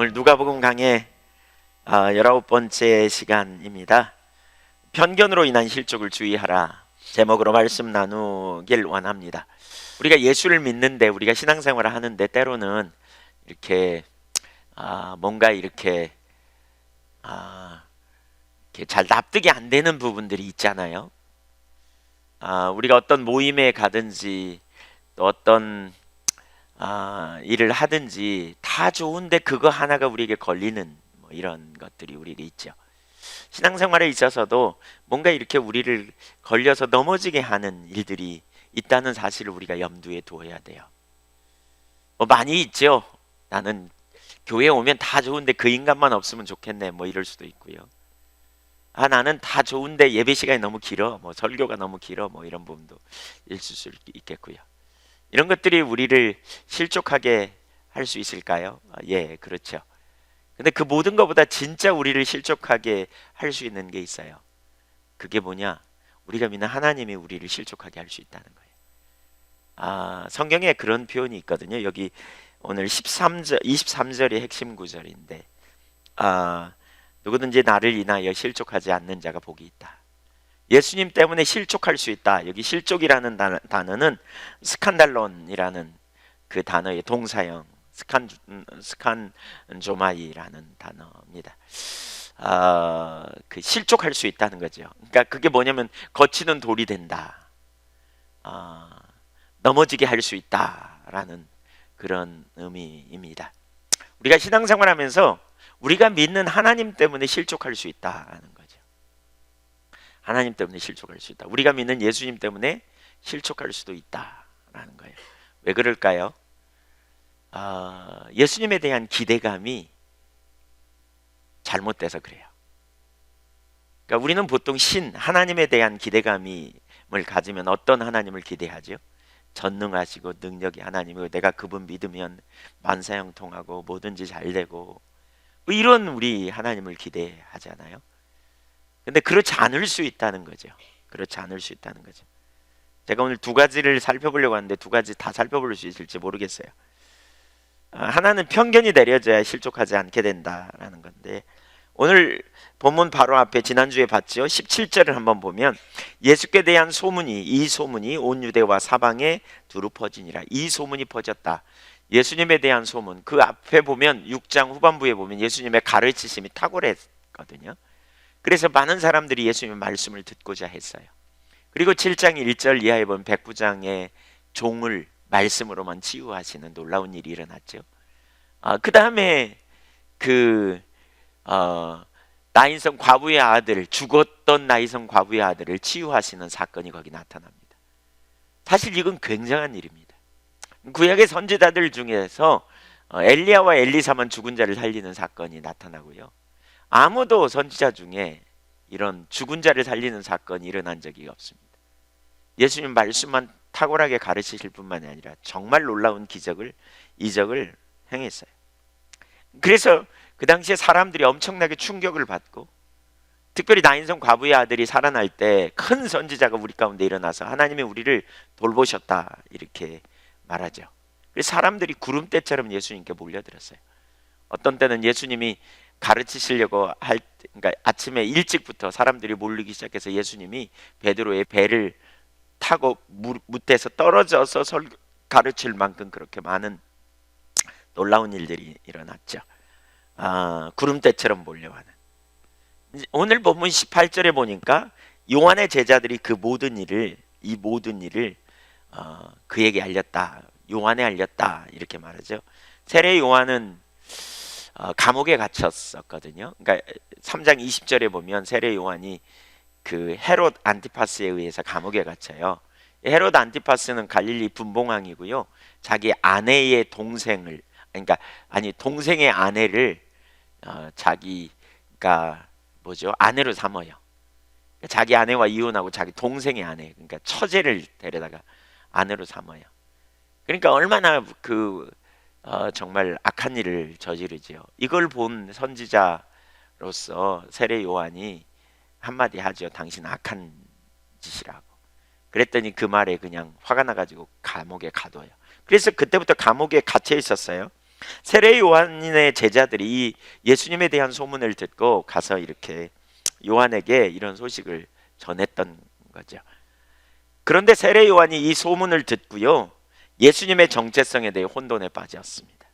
오늘 누가복음 강의 19번째 시간입니다. 편견으로 인한 실족을 주의하라 제목으로 말씀 나누길 원합니다. 우리가 예수를 믿는데, 우리가 신앙생활을 하는데 때로는 이렇게 뭔가 이렇게 잘 납득이 안 되는 부분들이 있잖아요. 우리가 어떤 모임에 가든지 또 어떤 일을 하든지 다 좋은데 그거 하나가 우리에게 걸리는 이런 것들이 우리에게 있죠. 신앙생활에 있어서도 뭔가 이렇게 우리를 걸려서 넘어지게 하는 일들이 있다는 사실을 우리가 염두에 두어야 돼요. 많이 있죠. 나는 교회에 오면 다 좋은데 그 인간만 없으면 좋겠네, 이럴 수도 있고요. 나는 다 좋은데 예배 시간이 너무 길어, 설교가 너무 길어, 이런 부분도 있을 수 있겠고요. 이런 것들이 우리를 실족하게 할 수 있을까요? 예, 그렇죠. 근데 그 모든 것보다 진짜 우리를 실족하게 할 수 있는 게 있어요. 그게 뭐냐? 우리가 믿는 하나님이 우리를 실족하게 할 수 있다는 거예요. 성경에 그런 표현이 있거든요. 여기 오늘 23절의 핵심 구절인데, 누구든지 나를 인하여 실족하지 않는 자가 복이 있다. 예수님 때문에 실족할 수 있다. 여기 실족이라는 단어는 스칸달론이라는 그 단어의 동사형 스칸조마이라는 단어입니다. 그 실족할 수 있다는 거죠. 그러니까 그게 뭐냐면 거치는 돌이 된다, 넘어지게 할 수 있다라는 그런 의미입니다. 우리가 신앙생활하면서 우리가 믿는 하나님 때문에 실족할 수 있다는 거죠. 하나님 때문에 실족할 수 있다. 우리가 믿는 예수님 때문에 실족할 수도 있다라는 거예요. 왜 그럴까요? 예수님에 대한 기대감이 잘못돼서 그래요. 그러니까 우리는 보통 하나님에 대한 기대감을 가지면 어떤 하나님을 기대하죠? 전능하시고 능력이 하나님이고 내가 그분 믿으면 만사형통하고 뭐든지 잘 되고 이런 우리 하나님을 기대하잖아요. 근데 그렇지 않을 수 있다는 거죠. 그렇지 않을 수 있다는 거죠. 제가 오늘 두 가지를 살펴보려고 하는데 두 가지 다 살펴볼 수 있을지 모르겠어요. 하나는 편견이 내려져야 실족하지 않게 된다라는 건데, 오늘 본문 바로 앞에 지난주에 봤죠. 17절을 한번 보면 예수께 대한 이 소문이 온 유대와 사방에 두루 퍼지니라. 이 소문이 퍼졌다. 예수님에 대한 소문. 그 앞에 보면 6장 후반부에 보면 예수님의 가르치심이 탁월했거든요. 그래서 많은 사람들이 예수님의 말씀을 듣고자 했어요. 그리고 7장 1절 이하에 보면 백부장의 종을 말씀으로만 치유하시는 놀라운 일이 일어났죠. 그 다음에 나인성 과부의 아들, 죽었던 나인성 과부의 아들을 치유하시는 사건이 거기 나타납니다. 사실 이건 굉장한 일입니다. 구약의 선지자들 중에서 엘리야와 엘리사만 죽은 자를 살리는 사건이 나타나고요. 아무도 선지자 중에 이런 죽은 자를 살리는 사건이 일어난 적이 없습니다. 예수님 말씀만 탁월하게 가르치실 뿐만이 아니라 정말 놀라운 이적을 행했어요. 그래서 그 당시에 사람들이 엄청나게 충격을 받고, 특별히 나인성 과부의 아들이 살아날 때 큰 선지자가 우리 가운데 일어나서 하나님이 우리를 돌보셨다 이렇게 말하죠. 그래서 사람들이 구름대처럼 예수님께 몰려들었어요. 어떤 때는 예수님이 가르치시려고 그러니까 아침에 일찍부터 사람들이 몰리기 시작해서 예수님이 베드로의 배를 타고 무대에서 떨어져서 가르칠 만큼 그렇게 많은 놀라운 일들이 일어났죠. 구름대처럼 몰려가는. 오늘 본문 18절에 보니까 요한의 제자들이 이 모든 일을 그에게 알렸다, 요한에 알렸다 이렇게 말하죠. 세례 요한은 감옥에 갇혔었거든요. 그러니까 3장 20절에 보면 세례 요한이 그 헤롯 안티파스에 의해서 감옥에 갇혀요. 헤롯 안티파스는 갈릴리 분봉왕이고요. 자기 아내의 동생의 아내를 자기가 아내로 삼어요. 자기 아내와 이혼하고 자기 동생의 아내, 그러니까 처제를 데려다가 아내로 삼어요. 그러니까 얼마나 정말 악한 일을 저지르지요. 이걸 본 선지자로서 세례 요한이 한마디 하죠. 당신 악한 짓이라고. 그랬더니 그 말에 그냥 화가 나가지고 감옥에 가둬요. 그래서 그때부터 감옥에 갇혀 있었어요. 세례 요한의 제자들이 이 예수님에 대한 소문을 듣고 가서 이렇게 요한에게 이런 소식을 전했던 거죠. 그런데 세례 요한이 이 소문을 듣고요, 예수님의 정체성에 대해 혼돈에 빠졌습니다.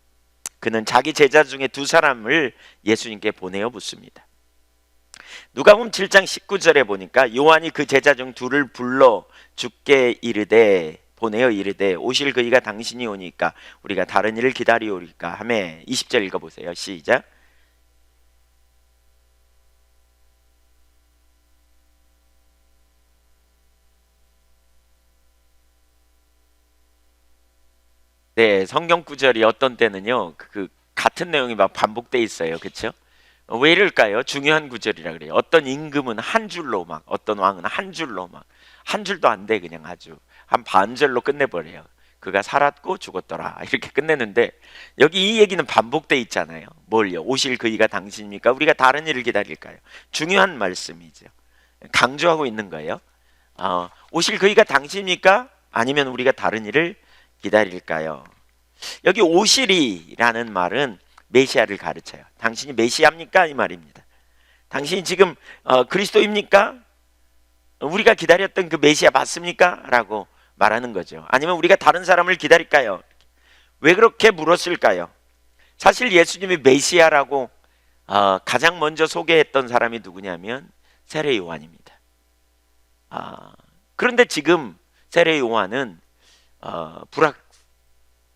그는 자기 제자 중에 두 사람을 예수님께 보내어 묻습니다. 누가복음 7장 19절에 보니까 요한이 그 제자 중 둘을 불러 주께 이르되 보내어 이르되 오실 그이가 당신이 오니까 우리가 다른 일을 기다리오리까 하매 20절 읽어보세요. 시작. 네, 성경 구절이 어떤 때는요 그 같은 내용이 막 반복돼 있어요. 그렇죠? 왜 이럴까요? 중요한 구절이라 그래요. 어떤 임금은 한 줄로 막, 어떤 왕은 한 줄로 막, 한 줄도 안 돼 그냥 아주 한 반절로 끝내버려요. 그가 살았고 죽었더라 이렇게 끝내는데 여기 이 얘기는 반복돼 있잖아요. 뭘요? 오실 그이가 당신입니까? 우리가 다른 일을 기다릴까요? 중요한 말씀이죠. 강조하고 있는 거예요. 오실 그이가 당신입니까? 아니면 우리가 다른 일을 기다릴까요? 여기 오실이라는 말은 메시아를 가르쳐요. 당신이 메시아입니까? 이 말입니다. 당신이 지금 그리스도입니까? 우리가 기다렸던 그 메시아 맞습니까? 라고 말하는 거죠. 아니면 우리가 다른 사람을 기다릴까요? 왜 그렇게 물었을까요? 사실 예수님이 메시아라고 가장 먼저 소개했던 사람이 누구냐면 세례 요한입니다. 그런데 지금 세례 요한은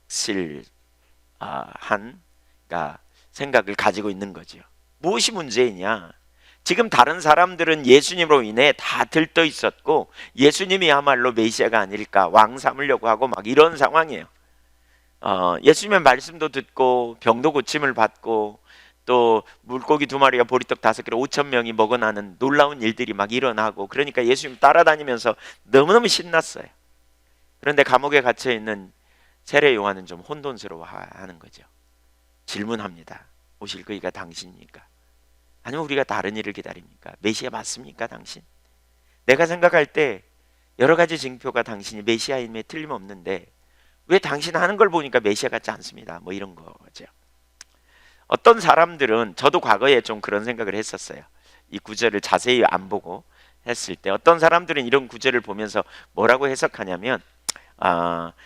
불확실한 생각을 가지고 있는 거죠. 무엇이 문제이냐? 지금 다른 사람들은 예수님으로 인해 다 들떠 있었고 예수님이야말로 메시아가 아닐까 왕 삼으려고 하고 막 이런 상황이에요. 예수님의 말씀도 듣고 병도 고침을 받고 또 물고기 2마리가 보리떡 5개로 5,000명이 먹어나는 놀라운 일들이 막 일어나고 그러니까 예수님 따라다니면서 너무너무 신났어요. 그런데 감옥에 갇혀있는 세례 요한은 좀 혼돈스러워하는 거죠. 질문합니다. 오실 그이가 당신입니까? 아니면 우리가 다른 일을 기다립니까? 메시아 맞습니까 당신? 내가 생각할 때 여러 가지 징표가 당신이 메시아임에 틀림없는데 왜 당신 하는 걸 보니까 메시아 같지 않습니다. 뭐 이런 거죠. 어떤 사람들은 저도 과거에 좀 그런 생각을 했었어요. 이 구절을 자세히 안 보고 했을 때 어떤 사람들은 이런 구절을 보면서 뭐라고 해석하냐면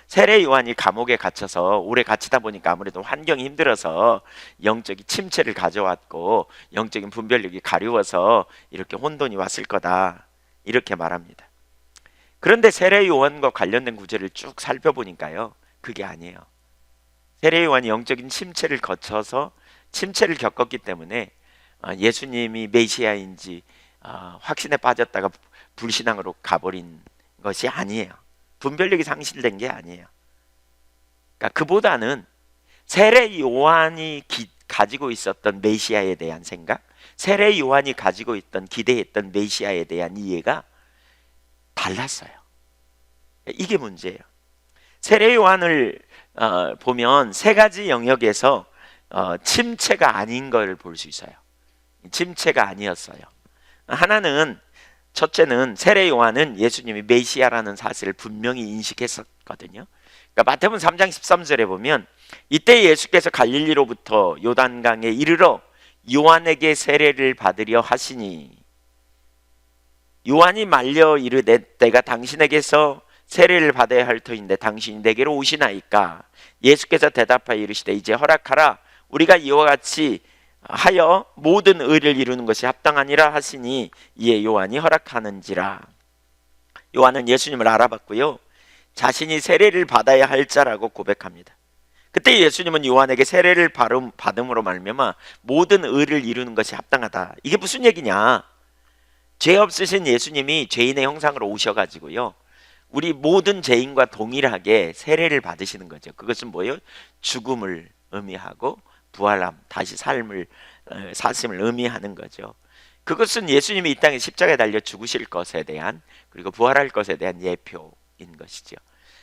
세례 요한이 감옥에 갇혀서 오래 갇히다 보니까 아무래도 환경이 힘들어서 영적인 침체를 가져왔고 영적인 분별력이 가려워서 이렇게 혼돈이 왔을 거다 이렇게 말합니다. 그런데 세례 요한과 관련된 구절을 쭉 살펴보니까요 그게 아니에요. 세례 요한이 영적인 침체를 거쳐서 침체를 겪었기 때문에 예수님이 메시아인지 확신에 빠졌다가 불신앙으로 가버린 것이 아니에요. 분별력이 상실된 게 아니에요. 그러니까 그보다는 세례 요한이 가지고 있었던 메시아에 대한 생각, 세례 요한이 가지고 있던 기대했던 메시아에 대한 이해가 달랐어요. 이게 문제예요. 세례 요한을 보면 세 가지 영역에서 침체가 아닌 걸 볼 수 있어요. 침체가 아니었어요. 하나는 첫째는 세례 요한은 예수님이 메시아라는 사실을 분명히 인식했었거든요. 그러니까 마태복음 3장 13절에 보면 이때 예수께서 갈릴리로부터 요단강에 이르러 요한에게 세례를 받으려 하시니 요한이 말려 이르되 내가 당신에게서 세례를 받아야 할 터인데 당신이 내게로 오시나이까? 예수께서 대답하여 이르시되 이제 허락하라. 우리가 이와 같이 하여 모든 의를 이루는 것이 합당하니라 하시니 이에 요한이 허락하는지라. 요한은 예수님을 알아봤고요 자신이 세례를 받아야 할 자라고 고백합니다. 그때 예수님은 요한에게 세례를 받음으로 말미암아 모든 의를 이루는 것이 합당하다. 이게 무슨 얘기냐? 죄 없으신 예수님이 죄인의 형상으로 오셔가지고요 우리 모든 죄인과 동일하게 세례를 받으시는 거죠. 그것은 뭐예요? 죽음을 의미하고 부활함, 다시 삶을 사심을 의미하는 거죠. 그것은 예수님이 이 땅에 십자가에 달려 죽으실 것에 대한 그리고 부활할 것에 대한 예표인 것이죠.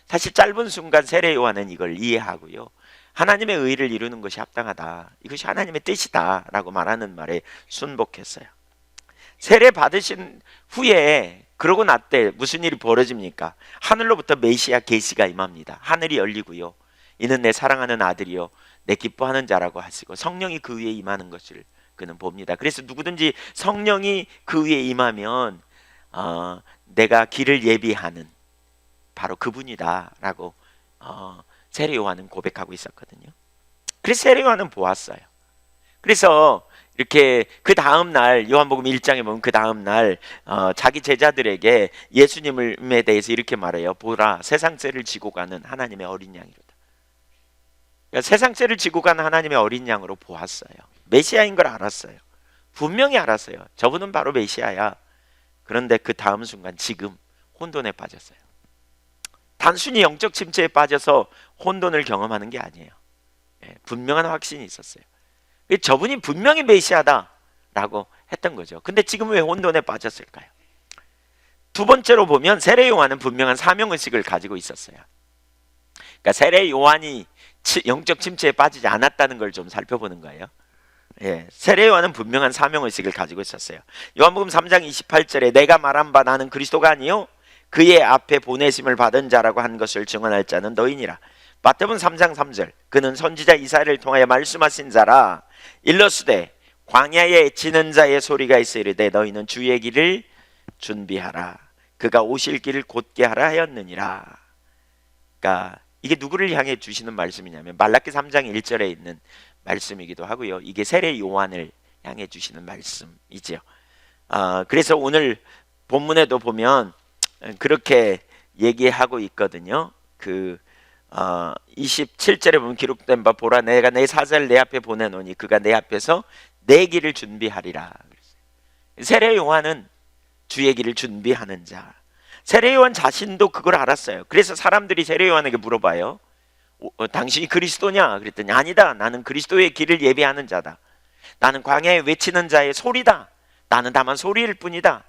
사실 짧은 순간 세례 요한은 이걸 이해하고요 하나님의 의를 이루는 것이 합당하다, 이것이 하나님의 뜻이다 라고 말하는 말에 순복했어요. 세례 받으신 후에 그러고 났대 무슨 일이 벌어집니까? 하늘로부터 메시아 계시가 임합니다. 하늘이 열리고요 이는 내 사랑하는 아들이요 내 기뻐하는 자라고 하시고 성령이 그 위에 임하는 것을 그는 봅니다. 그래서 누구든지 성령이 그 위에 임하면 내가 길을 예비하는 바로 그분이다 라고 세례 요한은 고백하고 있었거든요. 그래서 세례 요한은 보았어요. 그래서 이렇게 그 다음 날 요한복음 1장에 보면 그 다음 날 자기 제자들에게 예수님에 대해서 이렇게 말해요. 보라, 세상죄를 지고 가는 하나님의 어린 양이로다. 그러니까 세상죄를 지고 가는 하나님의 어린 양으로 보았어요. 메시아인 걸 알았어요. 분명히 알았어요. 저분은 바로 메시아야. 그런데 그 다음 순간 지금 혼돈에 빠졌어요. 단순히 영적 침체에 빠져서 혼돈을 경험하는 게 아니에요. 분명한 확신이 있었어요. 저분이 분명히 메시아다라고 했던 거죠. 근데 지금 왜 혼돈에 빠졌을까요? 두 번째로 보면 세례 요한은 분명한 사명의식을 가지고 있었어요. 그러니까 세례 요한이 영적 침체에 빠지지 않았다는 걸 좀 살펴보는 거예요. 세례 요한은 분명한 사명의식을 가지고 있었어요. 요한복음 3장 28절에 내가 말한 바 나는 그리스도가 아니요 그의 앞에 보내심을 받은 자라고 한 것을 증언할 자는 너희니라. 마태복음 3장 3절 그는 선지자 이사야를 통하여 말씀하신 자라. 일러스되 광야에 지는 자의 소리가 있어 이르되 너희는 주의 길을 준비하라. 그가 오실 길을 곧게 하라 하였느니라. 그러니까 이게 누구를 향해 주시는 말씀이냐면 말라기 3장 1절에 있는 말씀이기도 하고요. 이게 세례 요한을 향해 주시는 말씀이죠. 그래서 오늘 본문에도 보면 그렇게 얘기하고 있거든요. 27절에 보면 기록된 바 보라 내가 내 사자를 내 앞에 보내노니 그가 내 앞에서 내 길을 준비하리라. 세례 요한은 주의 길을 준비하는 자. 세례 요한 자신도 그걸 알았어요. 그래서 사람들이 세례 요한에게 물어봐요. 당신이 그리스도냐? 그랬더니 아니다. 나는 그리스도의 길을 예비하는 자다. 나는 광야에 외치는 자의 소리다. 나는 다만 소리일 뿐이다.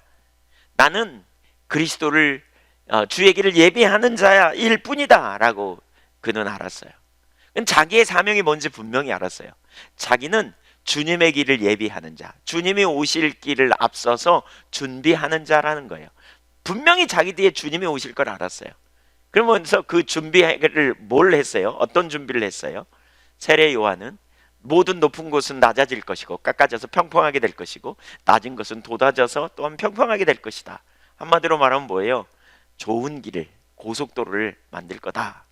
나는 그리스도를 주의 길을 예비하는 자일 뿐이다 라고 그는 알았어요. 자기의 사명이 뭔지 분명히 알았어요. 자기는 주님의 길을 예비하는 자, 주님이 오실 길을 앞서서 준비하는 자라는 거예요. 분명히 자기 뒤에 주님이 오실 걸 알았어요. 그러면서 그 준비를 뭘 했어요? 어떤 준비를 했어요? 세례 요한은 모든 높은 곳은 낮아질 것이고 깎아져서 평평하게 될 것이고 낮은 것은 돋아져서 또한 평평하게 될 것이다. 한마디로 말하면 뭐예요? 좋은 길을, 고속도로를 만들 거다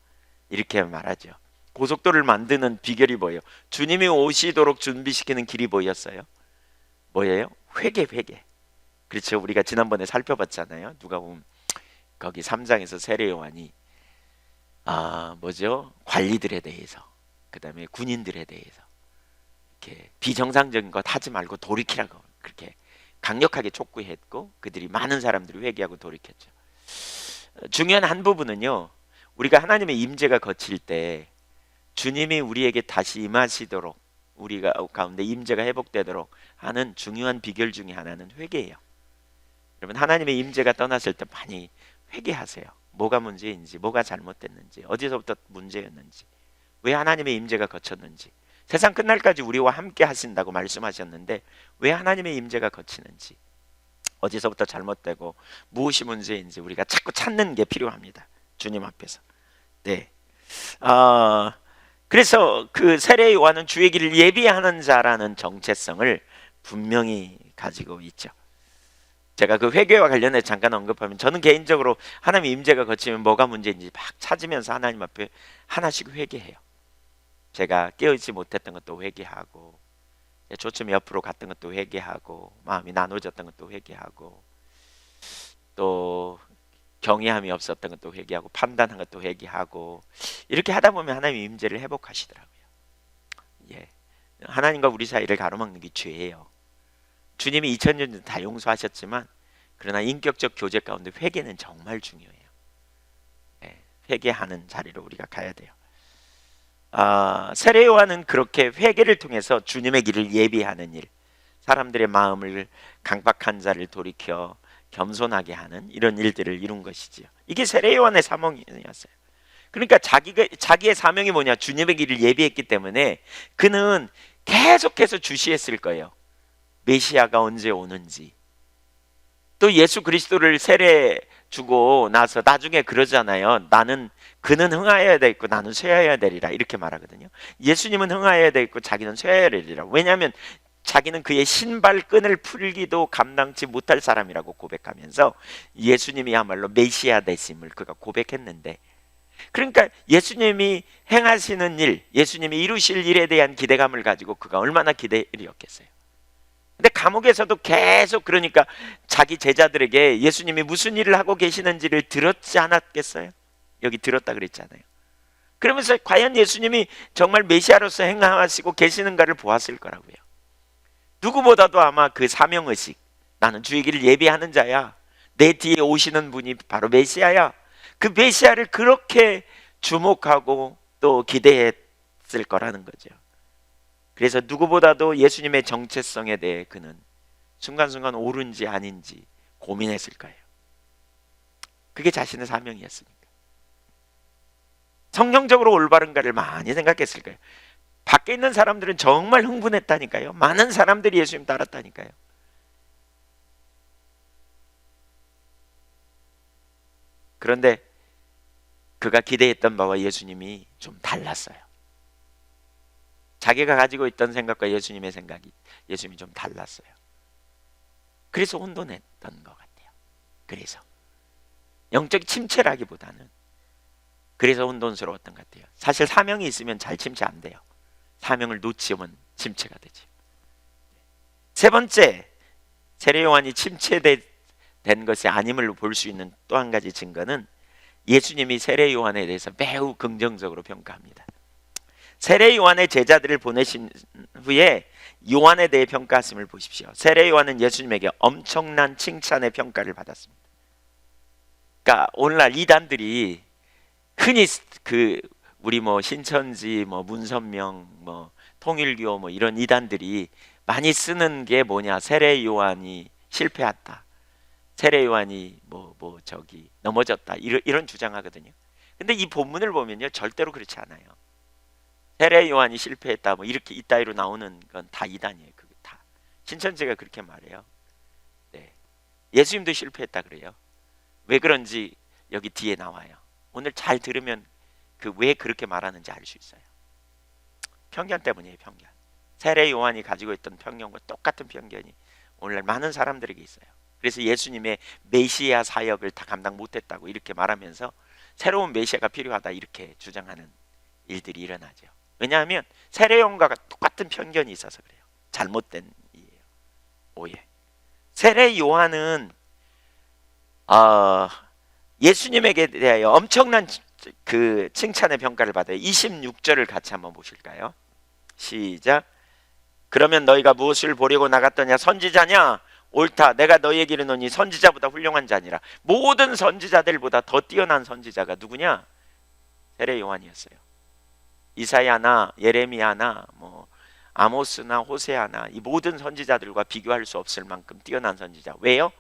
이렇게 말하죠. 고속도로를 만드는 비결이 뭐예요? 주님이 오시도록 준비시키는 길이 뭐였어요? 뭐예요? 회개. 그렇죠. 우리가 지난번에 살펴봤잖아요. 누가 보면 거기 3장에서 세례 요한이 관리들에 대해서, 그 다음에 군인들에 대해서 이렇게 비정상적인 것 하지 말고 돌이키라고 그렇게 강력하게 촉구했고 그들이 많은 사람들이 회개하고 돌이켰죠. 중요한 한 부분은요, 우리가 하나님의 임재가 거칠 때 주님이 우리에게 다시 임하시도록 우리가 가운데 임재가 회복되도록 하는 중요한 비결 중에 하나는 회개예요. 여러분, 하나님의 임재가 떠났을 때 많이 회개하세요. 뭐가 문제인지, 뭐가 잘못됐는지, 어디서부터 문제였는지, 왜 하나님의 임재가 거쳤는지, 세상 끝날까지 우리와 함께 하신다고 말씀하셨는데 왜 하나님의 임재가 거치는지, 어디서부터 잘못되고 무엇이 문제인지 우리가 자꾸 찾는 게 필요합니다. 주님 앞에서. 네. 그래서 그 세례 요한은 주의 길을 예비하는 자라는 정체성을 분명히 가지고 있죠. 제가 그 회개와 관련해 잠깐 언급하면 저는 개인적으로 하나님의 임재가 거치면 뭐가 문제인지 막 찾으면서 하나님 앞에 하나씩 회개해요. 제가 깨어있지 못했던 것도 회개하고, 초점이 옆으로 갔던 것도 회개하고, 마음이 나눠졌던 것도 회개하고, 또 경외함이 없었던 것도 회개하고, 판단한 것도 회개하고, 이렇게 하다 보면 하나님의 임재를 회복하시더라고요. 하나님과 우리 사이를 가로막는 게 죄예요. 주님이 2000년 전 다 용서하셨지만 그러나 인격적 교제 가운데 회개는 정말 중요해요. 회개하는 자리로 우리가 가야 돼요. 세례 요한은 그렇게 회개를 통해서 주님의 길을 예비하는 일, 사람들의 마음을 강박한 자를 돌이켜 겸손하게 하는 이런 일들을 이룬 것이지요. 이게 세례 요한의 사명이었어요. 그러니까 자기의 사명이 뭐냐? 주님의 길을 예비했기 때문에 그는 계속해서 주시했을 거예요. 메시아가 언제 오는지. 또 예수 그리스도를 세례 주고 나서 나중에 그러잖아요. 나는 그는 흥하여야 되겠고 나는 쇠하여야 되리라 이렇게 말하거든요. 예수님은 흥하여야 되겠고 자기는 쇠하여야 되리라. 왜냐하면 자기는 그의 신발끈을 풀기도 감당치 못할 사람이라고 고백하면서 예수님이야말로 메시아 되심을 그가 고백했는데, 그러니까 예수님이 행하시는 일, 예수님이 이루실 일에 대한 기대감을 가지고 그가 얼마나 기대이었겠어요. 근데 감옥에서도 계속 그러니까 자기 제자들에게 예수님이 무슨 일을 하고 계시는지를 들었지 않았겠어요? 여기 들었다 그랬잖아요. 그러면서 과연 예수님이 정말 메시아로서 행하시고 계시는가를 보았을 거라고요. 누구보다도 아마 그 사명의식, 나는 주의 길을 예비하는 자야, 내 뒤에 오시는 분이 바로 메시아야, 그 메시아를 그렇게 주목하고 또 기대했을 거라는 거죠. 그래서 누구보다도 예수님의 정체성에 대해 그는 순간순간 옳은지 아닌지 고민했을 거예요. 그게 자신의 사명이었으니까. 성경적으로 올바른가를 많이 생각했을 거예요. 밖에 있는 사람들은 정말 흥분했다니까요. 많은 사람들이 예수님 따랐다니까요. 그런데 그가 기대했던 바와 예수님이 좀 달랐어요. 자기가 가지고 있던 생각과 예수님의 생각이, 예수님이 좀 달랐어요. 그래서 혼돈했던 것 같아요. 그래서 영적 침체라기보다는 그래서 혼돈스러웠던 것 같아요. 사실 사명이 있으면 잘 침체 안 돼요. 사명을 놓치면 침체가 되죠. 세 번째, 세례 요한이 침체된 것이 아님을 볼 수 있는 또 한 가지 증거는 예수님이 세례 요한에 대해서 매우 긍정적으로 평가합니다. 세례 요한의 제자들을 보내신 후에 요한에 대해 평가하심을 보십시오. 세례 요한은 예수님에게 엄청난 칭찬의 평가를 받았습니다. 그러니까 오늘날 이단들이 흔히 우리 신천지, 문선명, 통일교 이런 이단들이 많이 쓰는 게 뭐냐? 세례 요한이 실패했다. 세례 요한이 넘어졌다. 이런 주장하거든요. 근데 이 본문을 보면요, 절대로 그렇지 않아요. 세례 요한이 실패했다. 이렇게 이따위로 나오는 건 다 이단이에요. 그게 다 신천지가 그렇게 말해요. 네. 예수님도 실패했다 그래요. 왜 그런지 여기 뒤에 나와요. 오늘 잘 들으면 왜 그렇게 말하는지 알 수 있어요. 편견 때문이에요. 편견. 세례 요한이 가지고 있던 편견과 똑같은 편견이 오늘날 많은 사람들에게 있어요. 그래서 예수님의 메시아 사역을 다 감당 못했다고 이렇게 말하면서 새로운 메시아가 필요하다 이렇게 주장하는 일들이 일어나죠. 왜냐하면 세례 요한과 똑같은 편견이 있어서 그래요. 잘못된 이에요. 오해. 세례 요한은 예수님에게 대하여 엄청난 칭찬의 평가를 받아요. 26절을 같이 한번 보실까요? 시작. 그러면 너희가 무엇을 보려고 나갔더냐? 선지자냐? 옳다. 내가 너희에게 이르노니 선지자보다 훌륭한 자니라. 모든 선지자들보다 더 뛰어난 선지자가 누구냐? 세례 요한이었어요. 이사야나 예레미야나 아모스나 호세아나 이 모든 선지자들과 비교할 수 없을 만큼 뛰어난 선지자. 왜요?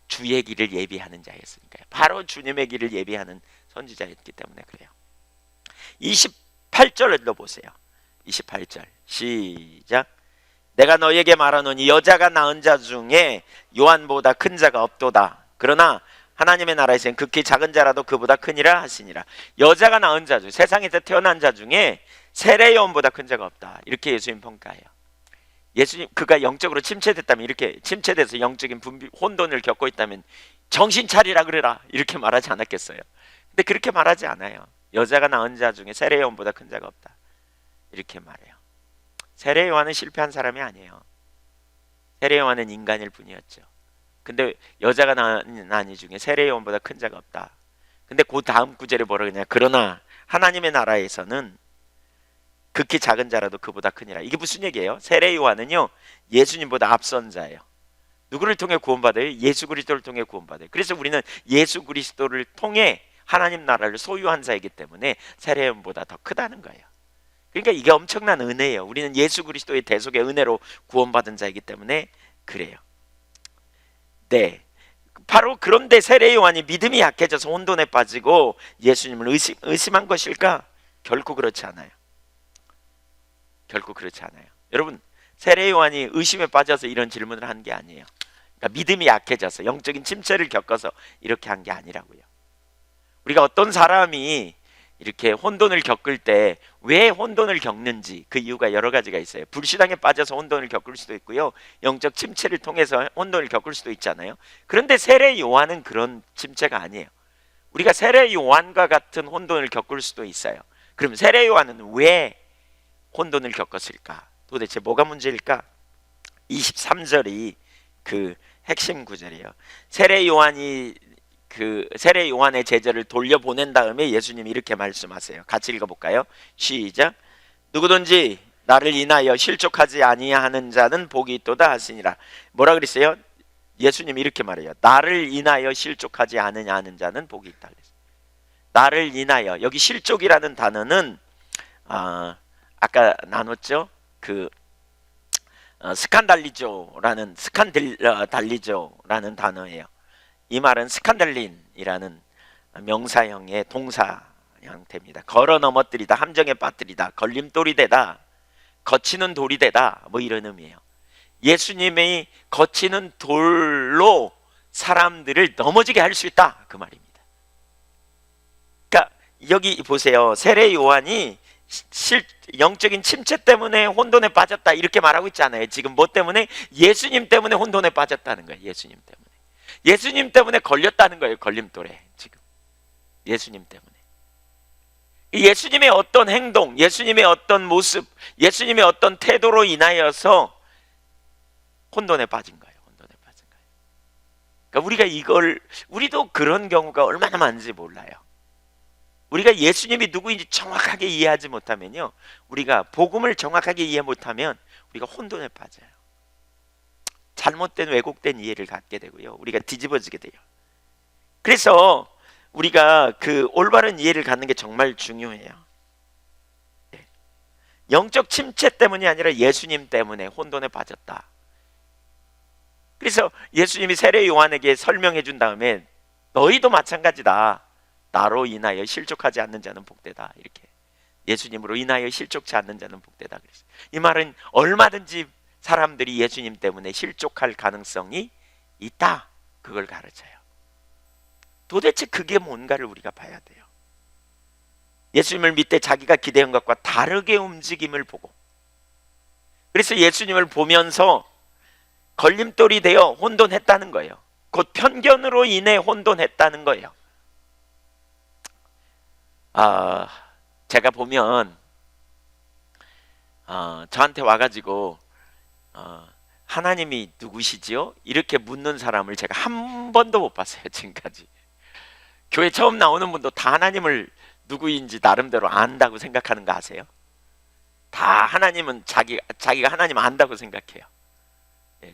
주의 길을 예비하는 자였으니까요. 바로 주님의 길을 예비하는 선지자였기 때문에 그래요. 28절을 보세요. 28절 시작. 내가 너에게 말하노니 여자가 낳은 자 중에 요한보다 큰 자가 없도다. 그러나 하나님의 나라에서는 극히 작은 자라도 그보다 크니라 하시니라. 여자가 낳은 자 중, 세상에서 태어난 자 중에 세례 요한보다 큰 자가 없다. 이렇게 예수님 평가해요. 예수님, 그가 영적으로 침체됐다면, 이렇게 침체돼서 영적인 혼돈을 겪고 있다면 정신 차리라 그래라 이렇게 말하지 않았겠어요? 근데 그렇게 말하지 않아요. 여자가 낳은 자 중에 세례 요한보다 큰 자가 없다 이렇게 말해요. 세례 요한은 실패한 사람이 아니에요. 세례 요한은 인간일 뿐이었죠. 근데 여자가 낳은 이 중에 세례 요한보다 큰 자가 없다. 근데 그 다음 구절에 뭐라 그러냐? 그러나 하나님의 나라에서는 극히 작은 자라도 그보다 크니라. 이게 무슨 얘기예요? 세례 요한은요, 예수님보다 앞선 자예요. 누구를 통해 구원받아요? 예수 그리스도를 통해 구원받아요. 그래서 우리는 예수 그리스도를 통해 하나님 나라를 소유한 자이기 때문에 세례 요한보다 더 크다는 거예요. 그러니까 이게 엄청난 은혜예요. 우리는 예수 그리스도의 대속의 은혜로 구원받은 자이기 때문에 그래요. 네, 바로 그런데 세례 요한이 믿음이 약해져서 혼돈에 빠지고 예수님을 의심한 것일까? 결코 그렇지 않아요. 결코 그렇지 않아요. 여러분, 세례 요한이 의심에 빠져서 이런 질문을 한 게 아니에요. 그러니까 믿음이 약해져서 영적인 침체를 겪어서 이렇게 한 게 아니라고요. 우리가 어떤 사람이 이렇게 혼돈을 겪을 때 왜 혼돈을 겪는지 그 이유가 여러 가지가 있어요. 불신앙에 빠져서 혼돈을 겪을 수도 있고요. 영적 침체를 통해서 혼돈을 겪을 수도 있잖아요. 그런데 세례 요한은 그런 침체가 아니에요. 우리가 세례 요한과 같은 혼돈을 겪을 수도 있어요. 그럼 세례 요한은 왜 혼돈을 겪었을까? 도대체 뭐가 문제일까? 23절이 그 핵심 구절이에요. 세례 요한의 제자를 돌려보낸 다음에 예수님이 이렇게 말씀하세요. 같이 읽어볼까요? 시작. 누구든지 나를 인하여 실족하지 아니하는 자는 복이 있도다 하시니라. 뭐라 그랬어요? 예수님이 이렇게 말해요. 나를 인하여 실족하지 않으냐 하는 자는 복이 있다. 나를 인하여, 여기 실족이라는 단어는 아까 나눴죠? 그 스칸달리조라는 단어예요. 이 말은 스칸달린이라는 명사형의 동사 형태입니다. 걸어 넘어뜨리다, 함정에 빠뜨리다, 걸림돌이 되다, 거치는 돌이 되다, 뭐 이런 의미예요. 예수님의 거치는 돌로 사람들을 넘어지게 할 수 있다, 그 말입니다. 그러니까 여기 보세요. 세례 요한이 영적인 침체 때문에 혼돈에 빠졌다 이렇게 말하고 있잖아요. 지금 뭐 때문에? 예수님 때문에 혼돈에 빠졌다는 거예요. 예수님 때문에 걸렸다는 거예요. 걸림돌에. 지금 예수님 때문에. 예수님의 어떤 행동, 예수님의 어떤 모습, 예수님의 어떤 태도로 인하여서 혼돈에 빠진 거예요. 그러니까 우리도 그런 경우가 얼마나 많은지 몰라요. 우리가 예수님이 누구인지 정확하게 이해하지 못하면요, 우리가 복음을 정확하게 이해 못하면 우리가 혼돈에 빠져요. 잘못된 왜곡된 이해를 갖게 되고요, 우리가 뒤집어지게 돼요. 그래서 우리가 그 올바른 이해를 갖는 게 정말 중요해요. 영적 침체 때문이 아니라 예수님 때문에 혼돈에 빠졌다. 그래서 예수님이 세례 요한에게 설명해 준 다음에 너희도 마찬가지다. 나로 인하여 실족하지 않는 자는 복되다. 이렇게 예수님으로 인하여 실족치 않는 자는 복되다 그랬어요. 이 말은 얼마든지 사람들이 예수님 때문에 실족할 가능성이 있다, 그걸 가르쳐요. 도대체 그게 뭔가를 우리가 봐야 돼요. 예수님을 믿되 자기가 기대한 것과 다르게 움직임을 보고, 그래서 예수님을 보면서 걸림돌이 되어 혼돈했다는 거예요. 곧 편견으로 인해 혼돈했다는 거예요. 제가 보면 저한테 와가지고 하나님이 누구시지요? 이렇게 묻는 사람을 제가 한 번도 못 봤어요. 지금까지. 교회 처음 나오는 분도 다 하나님을 누구인지 나름대로 안다고 생각하는 거 아세요? 다 하나님은 자기가 하나님 안다고 생각해요.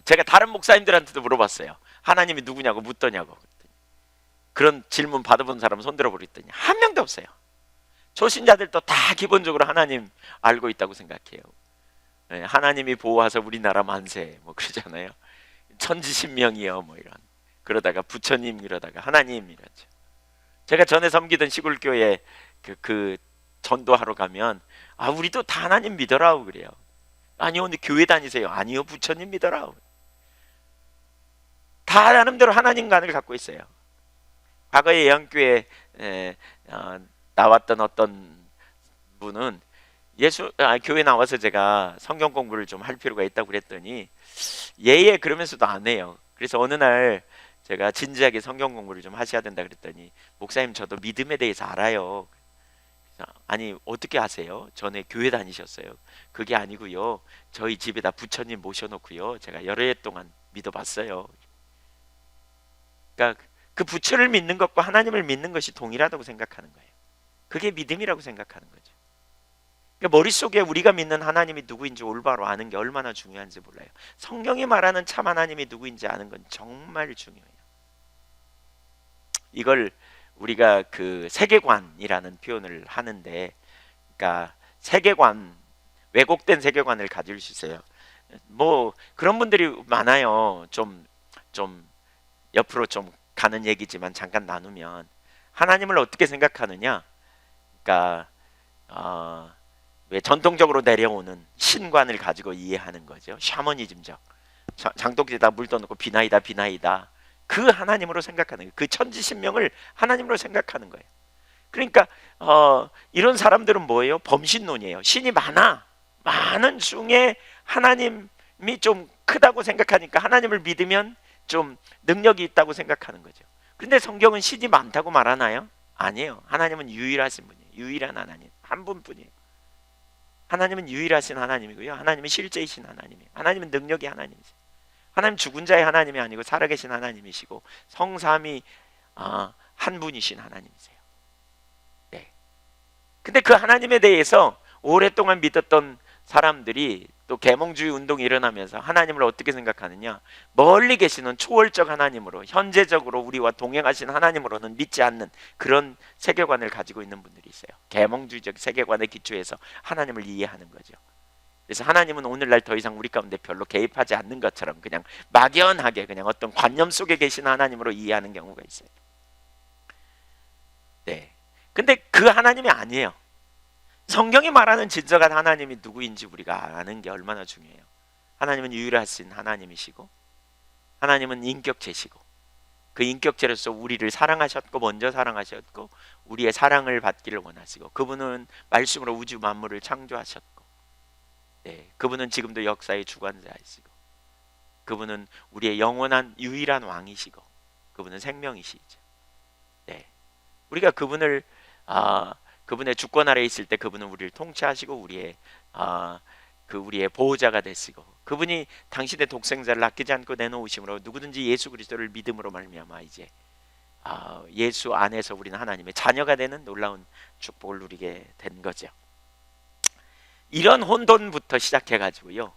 제가 다른 목사님들한테도 물어봤어요. 하나님이 누구냐고 묻더냐고. 그런 질문 받아본 사람 손 들어보랬더니 한 명도 없어요. 초신자들도 다 기본적으로 하나님 알고 있다고 생각해요. 하나님이 보호하사 우리나라 만세 뭐 그러잖아요. 천지신명이요 뭐 이런. 그러다가 부처님 이러다가 하나님 이러죠. 제가 전에 섬기던 시골교회 그 전도하러 가면 우리도 다 하나님 믿어라고 그래요. 아니요, 근데 교회 다니세요? 아니요, 부처님 믿어라고. 다 나름대로 하나님관을 갖고 있어요. 과거에 예언교회 나왔던 어떤 분은 교회 나와서 제가 성경 공부를 좀 할 필요가 있다고 그랬더니 예예 그러면서도 안 해요. 그래서 어느 날 제가 진지하게 성경 공부를 좀 하셔야 된다 그랬더니 목사님 저도 믿음에 대해서 알아요. 아니 어떻게 아세요? 전에 교회 다니셨어요. 그게 아니고요, 저희 집에다 부처님 모셔놓고요 제가 여러 해 동안 믿어봤어요. 그러니까 그 부처를 믿는 것과 하나님을 믿는 것이 동일하다고 생각하는 거예요. 그게 믿음이라고 생각하는 거죠. 그러니까 머릿속에 우리가 믿는 하나님이 누구인지 올바로 아는 게 얼마나 중요한지 몰라요. 성경이 말하는 참 하나님이 누구인지 아는 건 정말 중요해요. 이걸 우리가 그 세계관이라는 표현을 하는데, 그러니까 세계관, 왜곡된 세계관을 가질 수 있어요. 뭐 그런 분들이 많아요. 좀 옆으로 좀 가는 얘기지만 잠깐 나누면, 하나님을 어떻게 생각하느냐? 그러니까 왜 전통적으로 내려오는 신관을 가지고 이해하는 거죠. 샤머니즘적. 장독지에다 물 떠놓고 비나이다 그 하나님으로 생각하는 거예요. 그 천지신명을 하나님으로 생각하는 거예요. 그러니까 이런 사람들은 뭐예요? 범신론이에요. 신이 많은 중에 하나님이 좀 크다고 생각하니까 하나님을 믿으면 좀 능력이 있다고 생각하는 거죠. 근데 성경은 신이 많다고 말하나요? 아니에요. 하나님은 유일하신 분이에요. 유일한 하나님, 한 분뿐이에요. 하나님은 유일하신 하나님이고요. 하나님은 실제이신 하나님이에요. 하나님은 능력이 하나님이세요. 하나님 죽은 자의 하나님이 아니고 살아계신 하나님이시고 성삼위 한 분이신 하나님이세요. 네. 근데 그 하나님에 대해서 오랫동안 믿었던 사람들이 또 계몽주의 운동이 일어나면서 하나님을 어떻게 생각하느냐, 멀리 계시는 초월적 하나님으로, 현재적으로 우리와 동행하신 하나님으로는 믿지 않는 그런 세계관을 가지고 있는 분들이 있어요. 계몽주의적 세계관의 기초에서 하나님을 이해하는 거죠. 그래서 하나님은 오늘날 더 이상 우리 가운데 별로 개입하지 않는 것처럼 그냥 막연하게 그냥 어떤 관념 속에 계신 하나님으로 이해하는 경우가 있어요. 네. 근데 그 하나님이 아니에요. 성경이 말하는 진정한 하나님이 누구인지 우리가 아는 게 얼마나 중요해요. 하나님은 유일하신 하나님이시고 하나님은 인격체시고 그 인격체로서 우리를 사랑하셨고 먼저 사랑하셨고 우리의 사랑을 받기를 원하시고 그분은 말씀으로 우주 만물을 창조하셨고 네, 그분은 지금도 역사의 주관자이시고 그분은 우리의 영원한 유일한 왕이시고 그분은 생명이시죠. 네, 우리가 그분을 그분의 주권 아래에 있을 때 그분은 우리를 통치하시고 우리의 보호자가 되시고 그분이 당신의 독생자를 아끼지 않고 내놓으심으로 누구든지 예수 그리스도를 믿음으로 말미암아 이제 예수 안에서 우리는 하나님의 자녀가 되는 놀라운 축복을 누리게 된 거죠. 이런 혼돈부터 시작해 가지고요.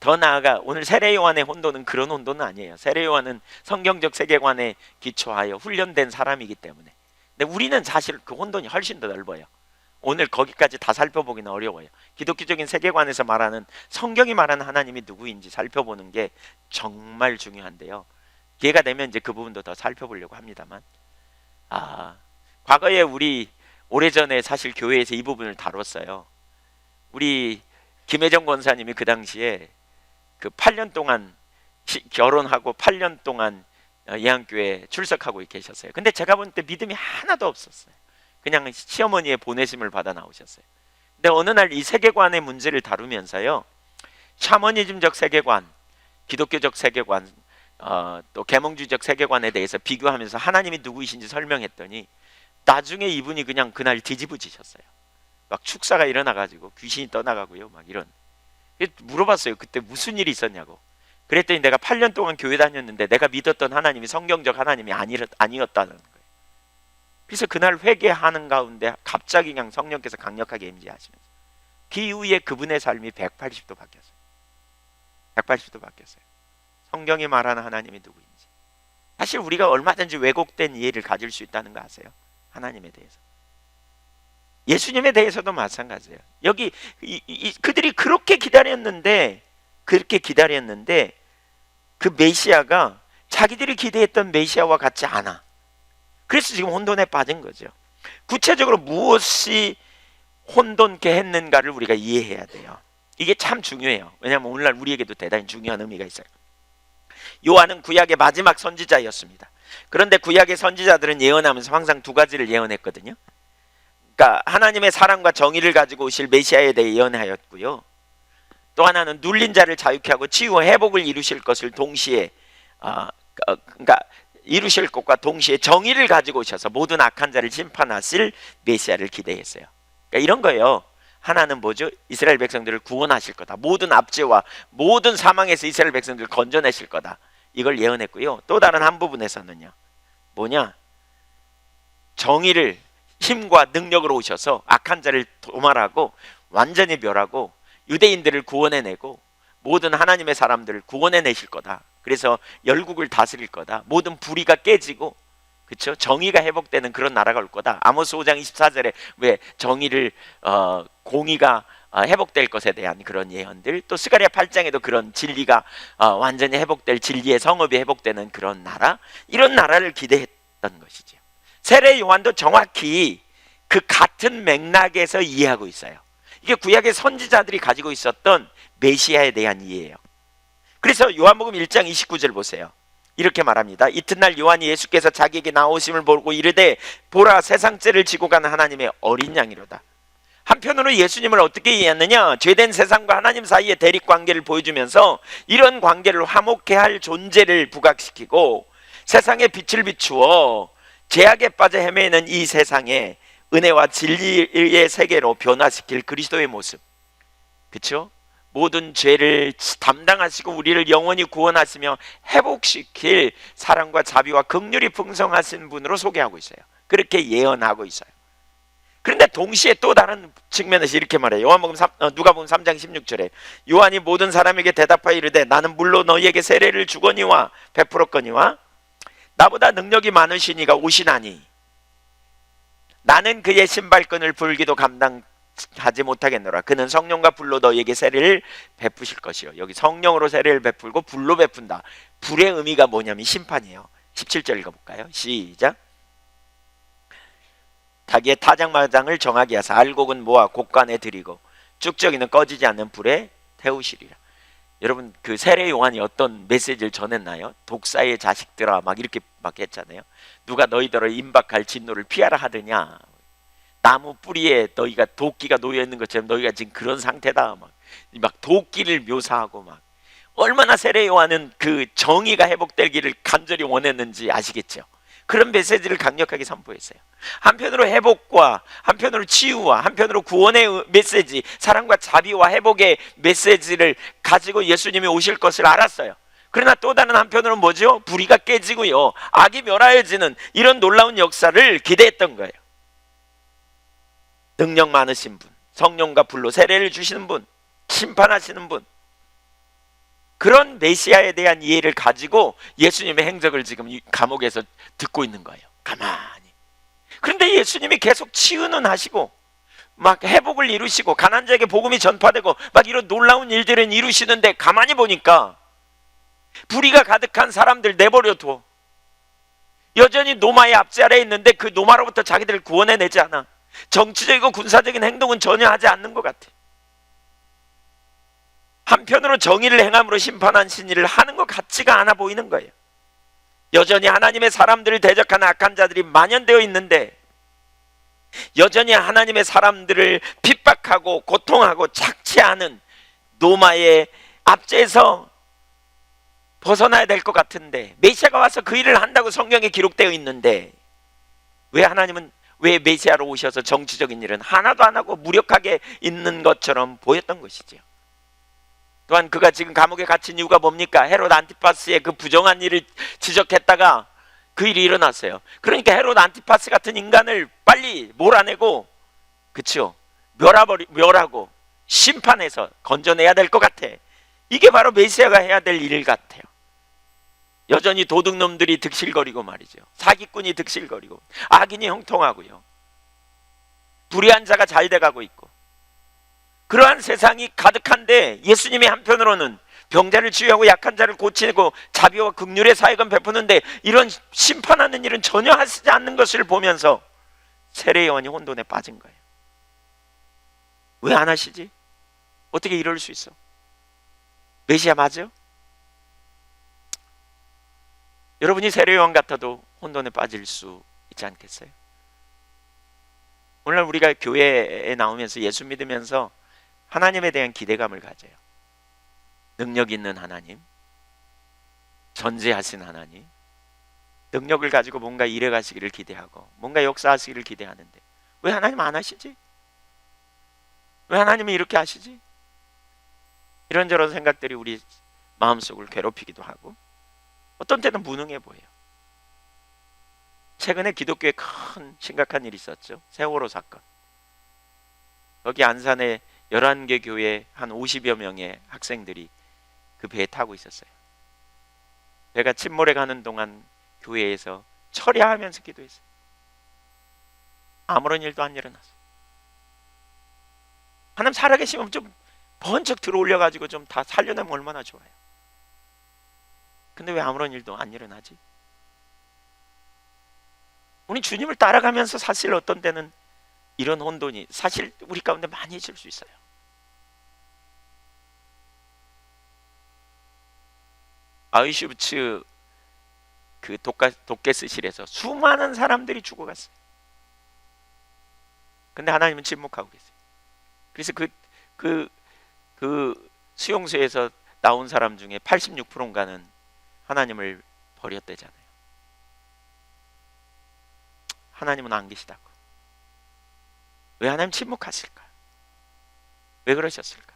더 나아가 오늘 세례 요한의 혼돈은 그런 혼돈은 아니에요. 세례 요한은 성경적 세계관에 기초하여 훈련된 사람이기 때문에. 근데 우리는 사실 그 혼돈이 훨씬 더 넓어요. 오늘 거기까지 다 살펴보기는 어려워요. 기독교적인 세계관에서 말하는 성경이 말하는 하나님이 누구인지 살펴보는 게 정말 중요한데요. 기회가 되면 이제 그 부분도 더 살펴보려고 합니다만 과거에 우리 오래전에 사실 교회에서 이 부분을 다뤘어요. 우리 김혜정 권사님이 그 당시에 그 8년 동안 결혼하고 8년 동안 예한교회에 출석하고 계셨어요. 근데 제가 볼 때 믿음이 하나도 없었어요. 그냥 시어머니의 보내심을 받아 나오셨어요. 근데 어느 날 이 세계관의 문제를 다루면서요, 샤머니즘적 세계관, 기독교적 세계관, 또 계몽주의적 세계관에 대해서 비교하면서 하나님이 누구이신지 설명했더니 나중에 이분이 그냥 그날 뒤집어지셨어요. 막 축사가 일어나가지고 귀신이 떠나가고요, 막 이런. 물어봤어요. 그때 무슨 일이 있었냐고. 그랬더니 내가 8년 동안 교회 다녔는데 내가 믿었던 하나님이 성경적 하나님이 아니었다는 거예요. 그래서 그날 회개하는 가운데 갑자기 그냥 성령께서 강력하게 임재하시면서 그 이후에 그분의 삶이 180도 바뀌었어요. 180도 바뀌었어요. 성경이 말하는 하나님이 누구인지. 사실 우리가 얼마든지 왜곡된 이해를 가질 수 있다는 거 아세요? 하나님에 대해서. 예수님에 대해서도 마찬가지예요. 여기 그들이 그렇게 기다렸는데 그 메시아가 자기들이 기대했던 메시아와 같지 않아. 그래서 지금 혼돈에 빠진 거죠. 구체적으로 무엇이 혼돈케 했는가를 우리가 이해해야 돼요. 이게 참 중요해요. 왜냐하면 오늘날 우리에게도 대단히 중요한 의미가 있어요. 요한은 구약의 마지막 선지자였습니다. 그런데 구약의 선지자들은 예언하면서 항상 두 가지를 예언했거든요. 그러니까 하나님의 사랑과 정의를 가지고 오실 메시아에 대해 예언하였고요. 또 하나는 눌린 자를 자유케 하고 치유와 회복을 이루실 것을 동시에 그러니까 이루실 것과 동시에 정의를 가지고 오셔서 모든 악한 자를 심판하실 메시아를 기대했어요. 그러니까 이런 거예요. 하나는 뭐죠? 이스라엘 백성들을 구원하실 거다. 모든 압제와 모든 사망에서 이스라엘 백성들을 건져내실 거다. 이걸 예언했고요. 또 다른 한 부분에서는요. 뭐냐? 정의를 힘과 능력으로 오셔서 악한 자를 도말하고 완전히 멸하고 유대인들을 구원해내고 모든 하나님의 사람들을 구원해내실 거다. 그래서 열국을 다스릴 거다. 모든 불의가 깨지고 그렇죠? 정의가 회복되는 그런 나라가 올 거다. 아모스 5장 24절에 왜 정의를 공의가 회복될 것에 대한 그런 예언들, 또 스가랴 8장에도 그런 진리가 완전히 회복될 진리의 성읍이 회복되는 그런 나라, 이런 나라를 기대했던 것이죠. 세례 요한도 정확히 그 같은 맥락에서 이해하고 있어요. 이게 구약의 선지자들이 가지고 있었던 메시아에 대한 이해예요. 그래서 요한복음 1장 29절 보세요. 이렇게 말합니다. 이튿날 요한이 예수께서 자기에게 나오심을 보고 이르되 보라 세상 죄를 지고 가는 하나님의 어린 양이로다. 한편으로 예수님을 어떻게 이해했느냐? 죄된 세상과 하나님 사이의 대립 관계를 보여주면서 이런 관계를 화목케 할 존재를 부각시키고 세상에 빛을 비추어 죄악에 빠져 헤매는 이 세상에 은혜와 진리의 세계로 변화시킬 그리스도의 모습, 그렇죠? 모든 죄를 담당하시고 우리를 영원히 구원하시며 회복시킬 사랑과 자비와 긍휼이 풍성하신 분으로 소개하고 있어요. 그렇게 예언하고 있어요. 그런데 동시에 또 다른 측면에서 이렇게 말해요. 누가복음 3장 16절에 요한이 모든 사람에게 대답하여 이르되 나는 물로 너희에게 세례를 주거니와 베풀었거니와 나보다 능력이 많으시니가 오시나니 나는 그의 신발끈을 풀기도 감당하지 못하겠노라. 그는 성령과 불로 너희에게 세례를 베푸실 것이요. 여기 성령으로 세례를 베풀고 불로 베푼다. 불의 의미가 뭐냐면 심판이에요. 17절 읽어볼까요? 시작. 자기의 타작마당을 정하게 하사 알곡은 모아 곡간에 들이고 쭉저기는 꺼지지 않는 불에 태우시리라. 여러분 그 세례 요한이 어떤 메시지를 전했나요? 독사의 자식들아 막 이렇게 막 했잖아요. 누가 너희들을 임박할 진노를 피하라 하더냐. 나무 뿌리에 너희가 도끼가 놓여 있는 것처럼 너희가 지금 그런 상태다. 막 도끼를 묘사하고 막 얼마나 세례 요한은 그 정의가 회복되기를 간절히 원했는지 아시겠죠? 그런 메시지를 강력하게 선포했어요. 한편으로 회복과 한편으로 치유와 한편으로 구원의 메시지, 사랑과 자비와 회복의 메시지를 가지고 예수님이 오실 것을 알았어요. 그러나 또 다른 한편으로는 뭐죠? 불의가 깨지고요, 악이 멸하여지는 이런 놀라운 역사를 기대했던 거예요. 능력 많으신 분, 성령과 불로 세례를 주시는 분, 심판하시는 분, 그런 메시아에 대한 이해를 가지고 예수님의 행적을 지금 감옥에서 듣고 있는 거예요. 가만히. 그런데 예수님이 계속 치유는 하시고 막 회복을 이루시고 가난한 자에게 복음이 전파되고 막 이런 놀라운 일들은 이루시는데 가만히 보니까 불의가 가득한 사람들 내버려둬. 여전히 노마의 압제 아래에 있는데 그 노마로부터 자기들을 구원해내지 않아. 정치적이고 군사적인 행동은 전혀 하지 않는 것 같아. 한편으로 정의를 행함으로 심판하신 일을 하는 것 같지가 않아 보이는 거예요. 여전히 하나님의 사람들을 대적하는 악한 자들이 만연되어 있는데 여전히 하나님의 사람들을 핍박하고 고통하고 착취하는 노마의 압제에서 벗어나야 될 것 같은데 메시아가 와서 그 일을 한다고 성경에 기록되어 있는데 왜 메시아로 오셔서 정치적인 일은 하나도 안 하고 무력하게 있는 것처럼 보였던 것이죠. 또한 그가 지금 감옥에 갇힌 이유가 뭡니까? 헤롯 안티파스의 그 부정한 일을 지적했다가 그 일이 일어났어요. 그러니까 헤롯 안티파스 같은 인간을 빨리 몰아내고, 그렇죠? 멸하고 심판해서 건져내야 될 것 같아. 이게 바로 메시아가 해야 될 일 같아요. 여전히 도둑놈들이 득실거리고 말이죠. 사기꾼이 득실거리고 악인이 형통하고요. 불의한 자가 잘 돼가고 있고 그러한 세상이 가득한데 예수님이 한편으로는 병자를 치유하고 약한 자를 고치고 자비와 긍휼의 사역은 베푸는데 이런 심판하는 일은 전혀 하시지 않는 것을 보면서 세례 요한이 혼돈에 빠진 거예요. 왜 안 하시지? 어떻게 이럴 수 있어? 메시아 맞아요? 여러분이 세례 요한 같아도 혼돈에 빠질 수 있지 않겠어요? 오늘날 우리가 교회에 나오면서 예수 믿으면서 하나님에 대한 기대감을 가져요. 능력 있는 하나님, 전지하신 하나님, 능력을 가지고 뭔가 일해 가시기를 기대하고 뭔가 역사하시기를 기대하는데 왜 하나님 안 하시지? 왜 하나님이 이렇게 하시지? 이런저런 생각들이 우리 마음속을 괴롭히기도 하고 어떤 때는 무능해 보여요. 최근에 기독교에 큰 심각한 일이 있었죠. 세월호 사건. 여기 안산에 11개 교회 한 50여 명의 학생들이 그 배에 타고 있었어요. 배가 침몰해 가는 동안 교회에서 철야하면서 기도했어요. 아무런 일도 안 일어났어요. 하나님 살아계시면 좀 번쩍 들어올려 가지고 좀 다 살려내면 얼마나 좋아요. 근데 왜 아무런 일도 안 일어나지? 우리 주님을 따라가면서 사실 어떤 때는 이런 혼돈이 사실 우리 가운데 많이 있을 수 있어요. 아우슈비츠 그 독게스실에서 수많은 사람들이 죽어갔어요. 근데 하나님은 침묵하고 계세요. 그래서 그 수용소에서 나온 사람 중에 86%인가는 하나님을 버렸대잖아요. 하나님은 안 계시다고. 왜 하나님 침묵하실까? 왜 그러셨을까?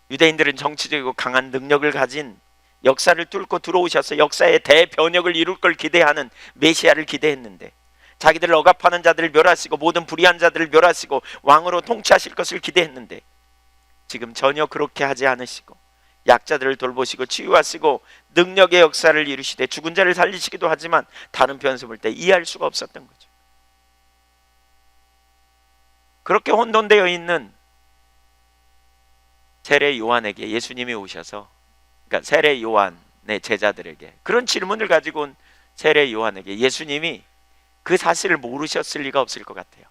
유대인들은 정치적이고 강한 능력을 가진 역사를 뚫고 들어오셔서 역사의 대변혁을 이룰 걸 기대하는 메시아를 기대했는데, 자기들을 억압하는 자들을 멸하시고 모든 불의한 자들을 멸하시고 왕으로 통치하실 것을 기대했는데, 지금 전혀 그렇게 하지 않으시고 약자들을 돌보시고 치유하시고 능력의 역사를 이루시되 죽은 자를 살리시기도 하지만 다른 편에서 볼 때 이해할 수가 없었던 거죠. 그렇게 혼돈되어 있는 세례 요한에게 예수님이 오셔서, 그러니까 세례 요한의 제자들에게 그런 질문을 가지고 온 세례 요한에게 예수님이 그 사실을 모르셨을 리가 없을 것 같아요.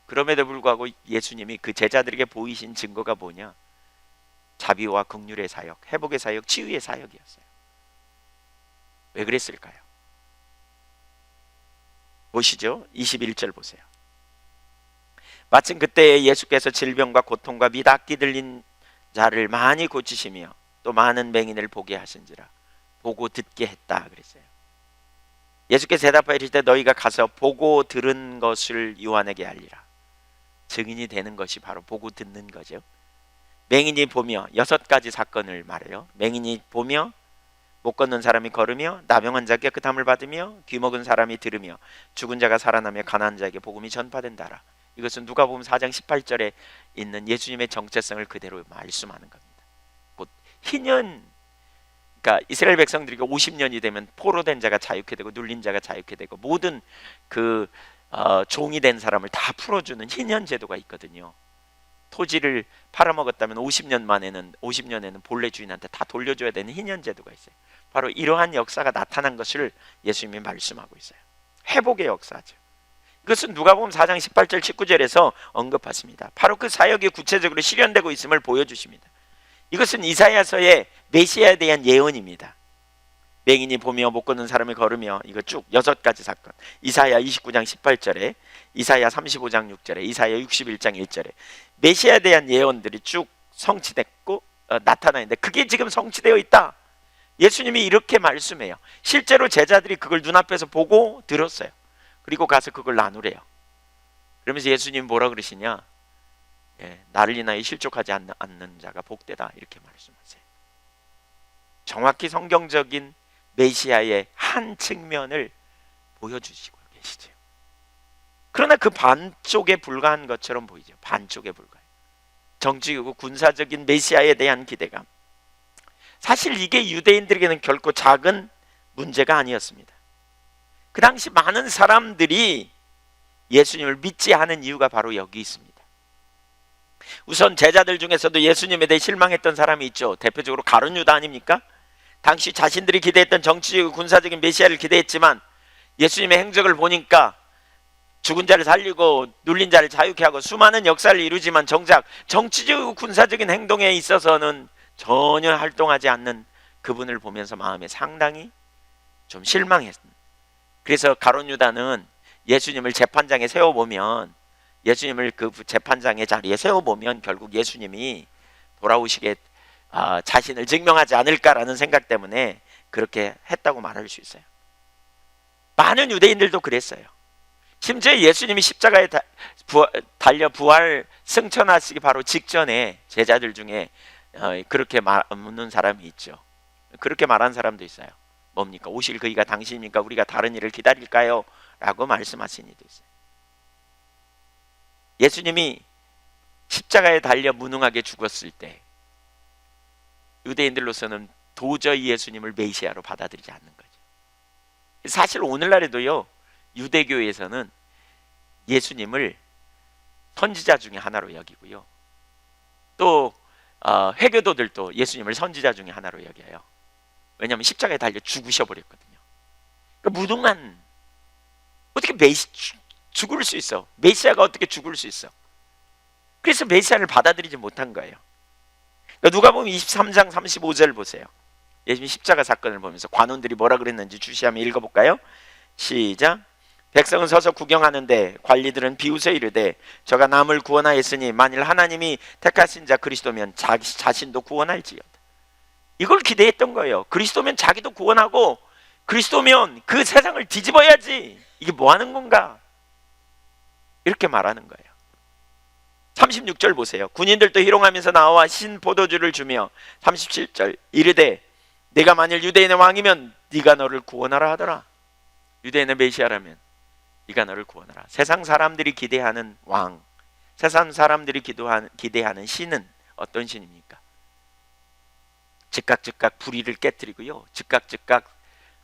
그럼에도 불구하고 예수님이 그 제자들에게 보이신 증거가 뭐냐? 자비와 긍휼의 사역, 회복의 사역, 치유의 사역이었어요. 왜 그랬을까요? 보시죠. 21절 보세요. 마침 그때에 예수께서 질병과 고통과 및 악기 들린 자를 많이 고치시며 또 많은 맹인을 보게 하신지라 보고 듣게 했다 그랬어요. 예수께서 대답하여 이르시되 너희가 가서 보고 들은 것을 요한에게 알리라. 증인이 되는 것이 바로 보고 듣는 거죠. 맹인이 보며, 6가지 사건을 말해요. 맹인이 보며, 못 걷는 사람이 걸으며, 나병한 자가 깨끗함을 받으며, 귀먹은 사람이 들으며, 죽은 자가 살아나며 가난한 자에게 복음이 전파된다라. 이것은 누가복음 4장 18절에 있는 예수님의 정체성을 그대로 말씀하는 겁니다. 곧 희년, 그러니까 이스라엘 백성들이 50년이 되면 포로된 자가 자유케 되고 눌린 자가 자유케 되고 모든 종이 된 사람을 다 풀어주는 희년 제도가 있거든요. 토지를 팔아먹었다면 50년에는 본래 주인한테 다 돌려줘야 되는 희년 제도가 있어요. 바로 이러한 역사가 나타난 것을 예수님이 말씀하고 있어요. 회복의 역사죠. 이것은 누가복음 4장 18절 19절에서 언급하십니다. 바로 그 사역이 구체적으로 실현되고 있음을 보여주십니다. 이것은 이사야서의 메시아에 대한 예언입니다. 맹인이 보며 못 걷는 사람이 걸으며, 이거 쭉 6가지 사건. 이사야 29장 18절에, 이사야 35장 6절에, 이사야 61장 1절에 메시아에 대한 예언들이 쭉 성취됐고 나타나 있는데 그게 지금 성취되어 있다. 예수님이 이렇게 말씀해요. 실제로 제자들이 그걸 눈앞에서 보고 들었어요. 그리고 가서 그걸 나누래요. 그러면서 예수님이 뭐라 그러시냐? 나를 인하여 실족하지 않는 자가 복되다 이렇게 말씀하세요. 정확히 성경적인 메시아의 한 측면을 보여주시고 계시죠. 그러나 그 반쪽에 불과한 것처럼 보이죠. 반쪽에 불과해요. 정치이고 군사적인 메시아에 대한 기대감. 사실 이게 유대인들에게는 결코 작은 문제가 아니었습니다. 그 당시 많은 사람들이 예수님을 믿지 않은 이유가 바로 여기 있습니다. 우선 제자들 중에서도 예수님에 대해 실망했던 사람이 있죠. 대표적으로 가룟 유다 아닙니까? 당시 자신들이 기대했던 정치적이고 군사적인 메시아를 기대했지만 예수님의 행적을 보니까 죽은 자를 살리고 눌린 자를 자유케 하고 수많은 역사를 이루지만 정작 정치적이고 군사적인 행동에 있어서는 전혀 활동하지 않는 그분을 보면서 마음에 상당히 좀 실망했습니다. 그래서 가룟 유다는 예수님을 재판장에 세워보면, 예수님을 그 재판장의 자리에 세워보면 결국 예수님이 돌아오시게 자신을 증명하지 않을까라는 생각 때문에 그렇게 했다고 말할 수 있어요. 많은 유대인들도 그랬어요. 심지어 예수님이 십자가에 달려 부활 승천하시기 바로 직전에 제자들 중에 그렇게 묻는 사람이 있죠. 그렇게 말한 사람도 있어요. 뭡니까? 오실 그이가 당신입니까? 우리가 다른 일을 기다릴까요? 라고 말씀하신 이도 있어요. 예수님이 십자가에 달려 무능하게 죽었을 때 유대인들로서는 도저히 예수님을 메시아로 받아들이지 않는 거죠. 사실 오늘날에도요, 유대교에서는 예수님을 선지자 중에 하나로 여기고요, 또 회교도들도 예수님을 선지자 중에 하나로 여겨요. 왜냐하면 십자가에 달려 죽으셔버렸거든요. 그러니까 무능한, 어떻게 죽을 수 있어? 메시아가 어떻게 죽을 수 있어? 그래서 메시아를 받아들이지 못한 거예요. 그러니까 누가복음 23장 35절 보세요. 예수님 십자가 사건을 보면서 관원들이 뭐라 그랬는지 주시하면 읽어볼까요? 시작. 백성은 서서 구경하는데 관리들은 비웃어 이르되 저가 남을 구원하였으니 만일 하나님이 택하신 자 그리스도면 자기 자신도 구원할지어다. 이걸 기대했던 거예요. 그리스도면 자기도 구원하고 그리스도면 그 세상을 뒤집어야지. 이게 뭐 하는 건가? 이렇게 말하는 거예요. 36절 보세요. 군인들도 희롱하면서 나와 신 포도주를 주며 37절 이르되 내가 만일 유대인의 왕이면 네가 너를 구원하라 하더라. 유대인의 메시아라면 네가 너를 구원하라. 세상 사람들이 기대하는 왕, 세상 사람들이 기대하는 신은 어떤 신입니까? 즉각 불의를 깨뜨리고요, 즉각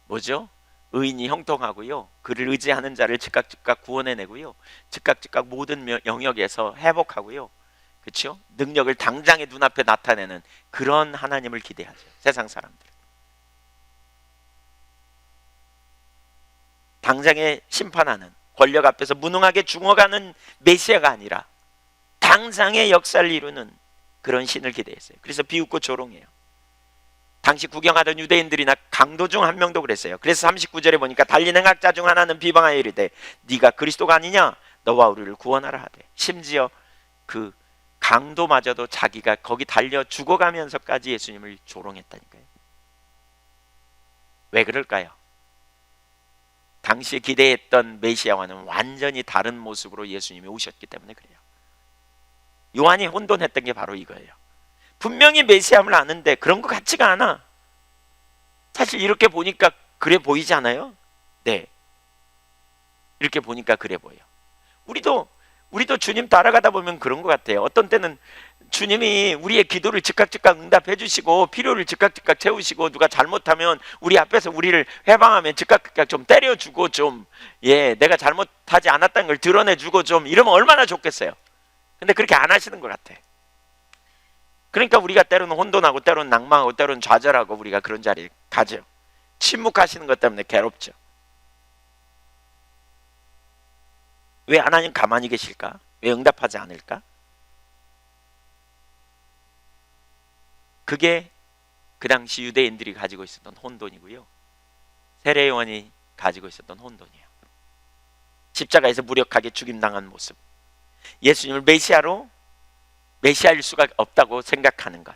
뭐죠? 의인이 형통하고요, 그를 의지하는 자를 즉각 구원해내고요, 즉각 모든 영역에서 회복하고요, 그렇죠? 능력을 당장의 눈앞에 나타내는 그런 하나님을 기대하죠, 세상 사람들. 당장에 심판하는, 권력 앞에서 무능하게 죽어가는 메시아가 아니라 당장의 역사를 이루는 그런 신을 기대했어요. 그래서 비웃고 조롱해요. 당시 구경하던 유대인들이나 강도 중 한 명도 그랬어요. 그래서 39절에 보니까 달린 행악자 중 하나는 비방하여 이르되 네가 그리스도가 아니냐? 너와 우리를 구원하라 하되. 심지어 그 강도마저도 자기가 거기 달려 죽어가면서까지 예수님을 조롱했다니까요. 왜 그럴까요? 당시에 기대했던 메시아와는 완전히 다른 모습으로 예수님이 오셨기 때문에 그래요. 요한이 혼돈했던 게 바로 이거예요. 분명히 메시아임을 아는데 그런 것 같지가 않아. 사실 이렇게 보니까 그래 보이지 않아요? 네, 이렇게 보니까 그래 보여. 우리도 주님 따라가다 보면 그런 것 같아요. 어떤 때는 주님이 우리의 기도를 즉각 응답해 주시고 필요를 즉각 채우시고, 누가 잘못하면 우리 앞에서 우리를 해방하면 즉각 좀 때려주고, 좀 내가 잘못하지 않았다는 걸 드러내주고, 좀 이러면 얼마나 좋겠어요. 근데 그렇게 안 하시는 것 같아. 그러니까 우리가 때로는 혼돈하고 때로는 낭망하고 때로는 좌절하고 우리가 그런 자리에 가죠. 침묵하시는 것 때문에 괴롭죠. 왜 하나님 가만히 계실까? 왜 응답하지 않을까? 그게 그 당시 유대인들이 가지고 있었던 혼돈이고요, 세례 요한이 가지고 있었던 혼돈이에요. 십자가에서 무력하게 죽임당한 모습, 예수님을 메시아일 수가 없다고 생각하는 것.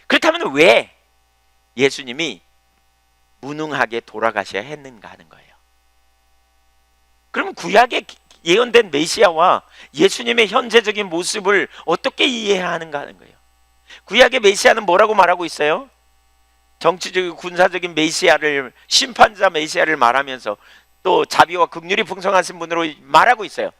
그렇다면 왜 예수님이 무능하게 돌아가셔야 했는가 하는 거예요. 그러면 구약에 예언된 메시아와 예수님의 현재적인 모습을 어떻게 이해해야 하는가 하는 거예요. 구약의 메시아는 뭐라고 말하고 있어요? 정치적이고 군사적인 메시아를, 심판자 메시아를 말하면서 또 자비와 긍휼이 풍성하신 분으로 말하고 있어요.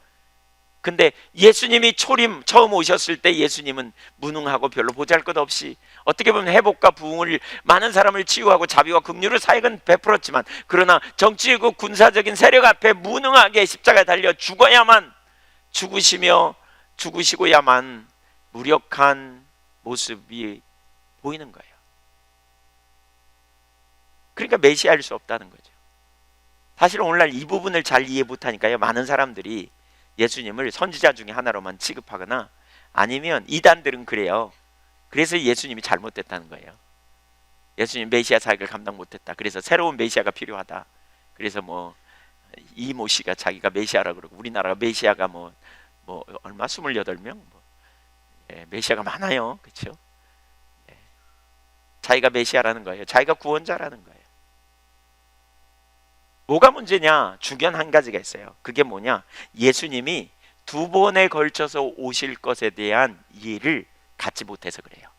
근데 예수님이 처음 오셨을 때 예수님은 무능하고 별로 보잘것없이, 어떻게 보면 회복과 부흥을, 많은 사람을 치유하고 자비와 긍휼을 사역은 베풀었지만, 그러나 정치고 군사적인 세력 앞에 무능하게 십자가에 달려 죽으시고야만 무력한 모습이 보이는 거예요. 그러니까 메시아일 수 없다는 거죠. 사실 오늘날 이 부분을 잘 이해 못하니까요, 많은 사람들이 예수님을 선지자 중에 하나로만 취급하거나, 아니면 이단들은 그래요. 그래서 예수님이 잘못됐다는 거예요. 예수님 메시아 사역을 감당 못했다, 그래서 새로운 메시아가 필요하다. 그래서 이모 씨가 자기가 메시아라고 그러고, 우리나라가 메시아가 얼마 28명 메시아가 많아요. 그렇죠? 자기가 메시아라는 거예요. 자기가 구원자라는 거예요. 뭐가 문제냐? 주견 한 가지가 있어요. 그게 뭐냐? 예수님이 2번에 걸쳐서 오실 것에 대한 이해를 갖지 못해서 그래요.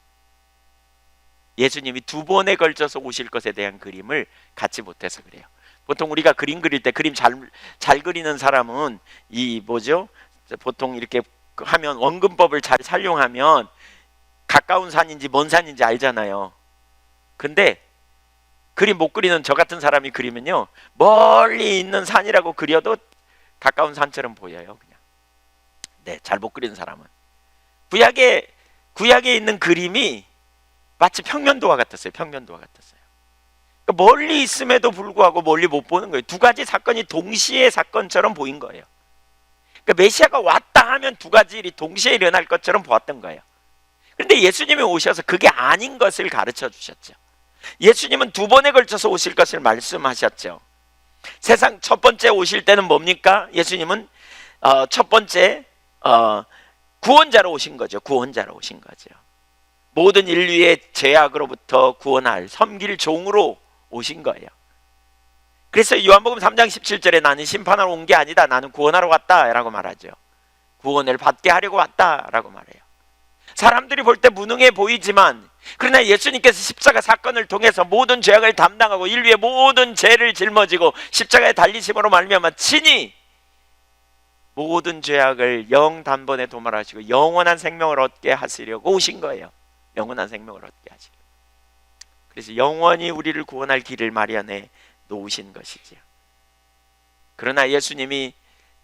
예수님이 2번에 걸쳐서 오실 것에 대한 그림을 갖지 못해서 그래요. 보통 우리가 그림 그릴 때, 그림 잘 그리는 사람은 보통 이렇게 하면 원근법을 잘 활용하면 가까운 산인지 먼 산인지 알잖아요. 근데 그림 못 그리는 저 같은 사람이 그리면요, 멀리 있는 산이라고 그려도 가까운 산처럼 보여요. 그냥. 네, 잘 못 그리는 사람은. 구약에 있는 그림이 마치 평면도와 같았어요. 평면도와 같았어요. 그러니까 멀리 있음에도 불구하고 멀리 못 보는 거예요. 두 가지 사건이 동시에 사건처럼 보인 거예요. 그러니까 메시아가 왔다 하면 두 가지 일이 동시에 일어날 것처럼 보았던 거예요. 그런데 예수님이 오셔서 그게 아닌 것을 가르쳐 주셨죠. 예수님은 두 번에 걸쳐서 오실 것을 말씀하셨죠. 세상 첫 번째 오실 때는 뭡니까? 예수님은 첫 번째 구원자로 오신 거죠. 구원자로 오신 거죠. 모든 인류의 죄악으로부터 구원할 섬길 종으로 오신 거예요. 그래서 요한복음 3장 17절에 나는 심판하러 온 게 아니다, 나는 구원하러 왔다 라고 말하죠. 구원을 받게 하려고 왔다 라고 말해요. 사람들이 볼 때 무능해 보이지만, 그러나 예수님께서 십자가 사건을 통해서 모든 죄악을 담당하고 인류의 모든 죄를 짊어지고 십자가에 달리심으로 말미암아 친히 모든 죄악을 영단번에 도말하시고 영원한 생명을 얻게 하시려고 오신 거예요. 영원한 생명을 얻게 하시려고. 그래서 영원히 우리를 구원할 길을 마련해 놓으신 것이지요. 그러나 예수님이